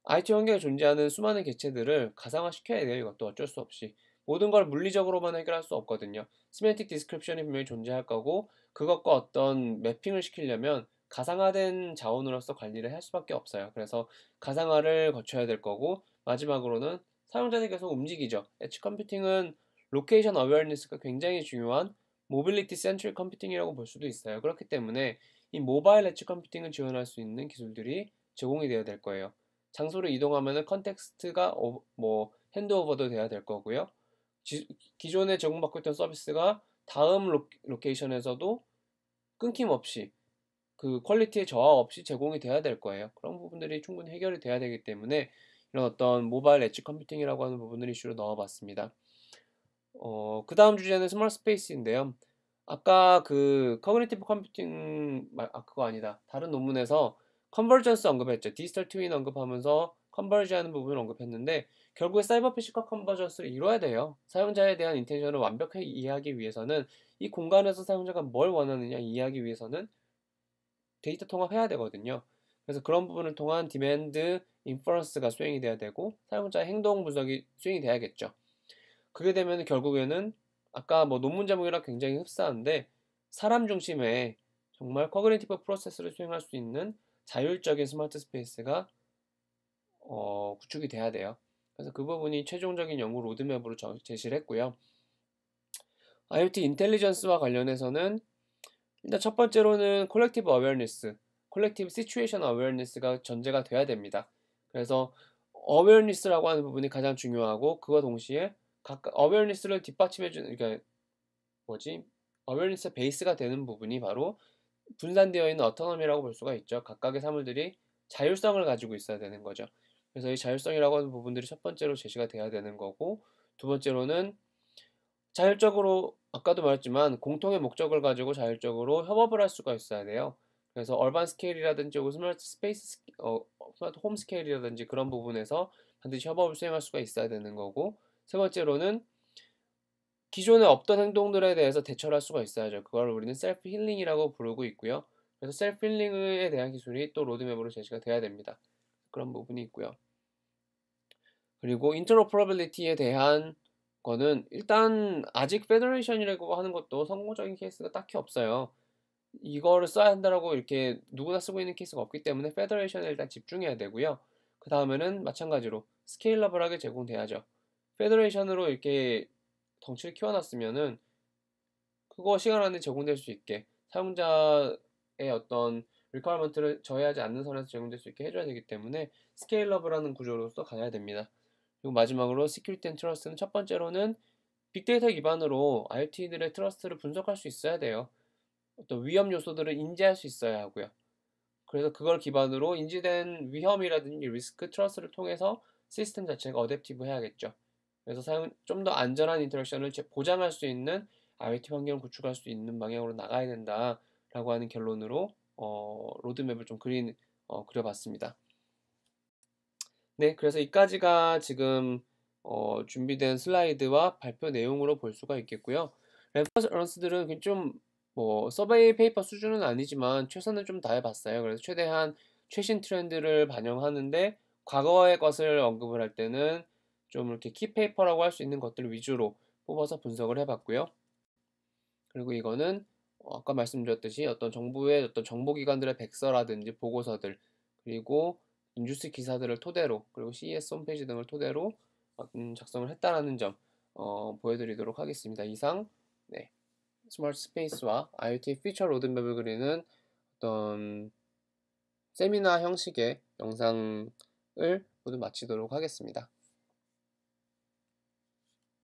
IT 환경에 존재하는 수많은 객체들을 가상화시켜야 돼요. 이것도 어쩔 수 없이. 모든 걸 물리적으로만 해결할 수 없거든요. 시멘틱 디스크립션이 분명히 존재할 거고, 그것과 어떤 매핑을 시키려면 가상화된 자원으로서 관리를 할 수밖에 없어요. 그래서 가상화를 거쳐야 될 거고, 마지막으로는 사용자들이 계속 움직이죠. 엣지 컴퓨팅은 로케이션 어웨어니스가 굉장히 중요한 모빌리티 센트릭 컴퓨팅이라고 볼 수도 있어요. 그렇기 때문에 이 모바일 엣지 컴퓨팅을 지원할 수 있는 기술들이 제공이 되어야 될 거예요. 장소를 이동하면은 컨텍스트가 뭐 핸드오버도 돼야 될 거고요. 기존에 제공받고 있던 서비스가 다음 로케이션에서도 끊김없이 그 퀄리티의 저하 없이 제공이 돼야 될 거예요. 그런 부분들이 충분히 해결이 돼야 되기 때문에 이런 어떤 모바일 엣지 컴퓨팅이라고 하는 부분을 이슈로 넣어봤습니다. 그 다음 주제는 스마트 스페이스인데요. 아까 그 커그니티브 컴퓨팅 그거 아니다. 다른 논문에서 컨버전스 언급했죠. 디지털 트윈 언급하면서 컨버지하는 부분을 언급했는데, 결국에 사이버 피지컬 컨버전스를 이뤄야 돼요. 사용자에 대한 인텐션을 완벽하게 이해하기 위해서는, 이 공간에서 사용자가 뭘 원하느냐 이해하기 위해서는 데이터 통합해야 되거든요. 그래서 그런 부분을 통한 디맨드 인퍼런스가 수행이 돼야 되고, 사용자의 행동 분석이 수행이 돼야겠죠. 그게 되면 결국에는 아까 뭐 논문 제목이랑 굉장히 흡사한데, 사람 중심의 정말 커그니티브 프로세스를 수행할 수 있는 자율적인 스마트 스페이스가 구축이 돼야 돼요. 그래서 그 부분이 최종적인 연구 로드맵으로 제시를 했고요. IoT 인텔리전스와 관련해서는 일단 첫 번째로는 콜렉티브 어웨어니스, 콜렉티브 시츄에이션 어웨어니스가 전제가 돼야 됩니다. 그래서 어웨어니스라고 하는 부분이 가장 중요하고, 그와 동시에 각각 어웨어니스를 뒷받침해주는, 그러니까 뭐지? 어웨어니스 베이스가 되는 부분이 바로 분산되어 있는 어토노미라고 볼 수가 있죠. 각각의 사물들이 자율성을 가지고 있어야 되는 거죠. 그래서 이 자율성이라고 하는 부분들이 첫 번째로 제시가 돼야 되는 거고, 두 번째로는 자율적으로, 아까도 말했지만 공통의 목적을 가지고 자율적으로 협업을 할 수가 있어야 돼요. 그래서 얼반 스케일이라든지 스마트 스페이스, 스마트 홈 스케일이라든지 그런 부분에서 반드시 협업을 수행할 수가 있어야 되는 거고, 세 번째로는 기존에 없던 행동들에 대해서 대처를 할 수가 있어야죠. 그걸 우리는 셀프 힐링이라고 부르고 있고요. 그래서 셀프 힐링에 대한 기술이 또 로드맵으로 제시가 돼야 됩니다. 그런 부분이 있고요. 그리고 인터로퍼러빌리티에 대한 거는 일단 아직 페더레이션이라고 하는 것도 성공적인 케이스가 딱히 없어요. 이거를 써야 한다라고 이렇게 누구나 쓰고 있는 케이스가 없기 때문에 페더레이션에 일단 집중해야 되고요. 그 다음에는 마찬가지로 스케일러블하게 제공돼야죠. 페더레이션으로 이렇게 덩치를 키워놨으면은 그거 시간 안에 제공될 수 있게, 사용자의 어떤 리퀘어먼트를 저해하지 않는 선에서 제공될 수 있게 해줘야 되기 때문에 스케일러블하는 구조로서 가야 됩니다. 그리고 마지막으로 시큐리티 앤 트러스트는 첫 번째로는 빅데이터 기반으로 IoT들의 트러스트를 분석할 수 있어야 돼요. 어떤 위험 요소들을 인지할 수 있어야 하고요. 그래서 그걸 기반으로 인지된 위험이라든지 리스크 트러스트를 통해서 시스템 자체가 어댑티브 해야겠죠. 그래서 좀 더 안전한 인터랙션을 보장할 수 있는 IoT 환경을 구축할 수 있는 방향으로 나가야 된다라고 하는 결론으로 로드맵을 좀 그려봤습니다. 네, 그래서 이까지가 지금 준비된 슬라이드와 발표 내용으로 볼 수가 있겠고요. 레퍼런스들은 좀 뭐 서베이 페이퍼 수준은 아니지만 최선을 좀 다해봤어요. 그래서 최대한 최신 트렌드를 반영하는데, 과거의 것을 언급을 할 때는 좀 이렇게 키페이퍼라고 할 수 있는 것들 위주로 뽑아서 분석을 해봤고요. 그리고 이거는 아까 말씀드렸듯이 어떤 정부의 어떤 정보기관들의 백서라든지 보고서들, 그리고 뉴스 기사들을 토대로, 그리고 CES 홈페이지 등을 토대로 작성을 했다라는 점 보여드리도록 하겠습니다. 이상 네, 스마트 스페이스와 IoT 피처 로드맵을 그리는 어떤 세미나 형식의 영상을 모두 마치도록 하겠습니다.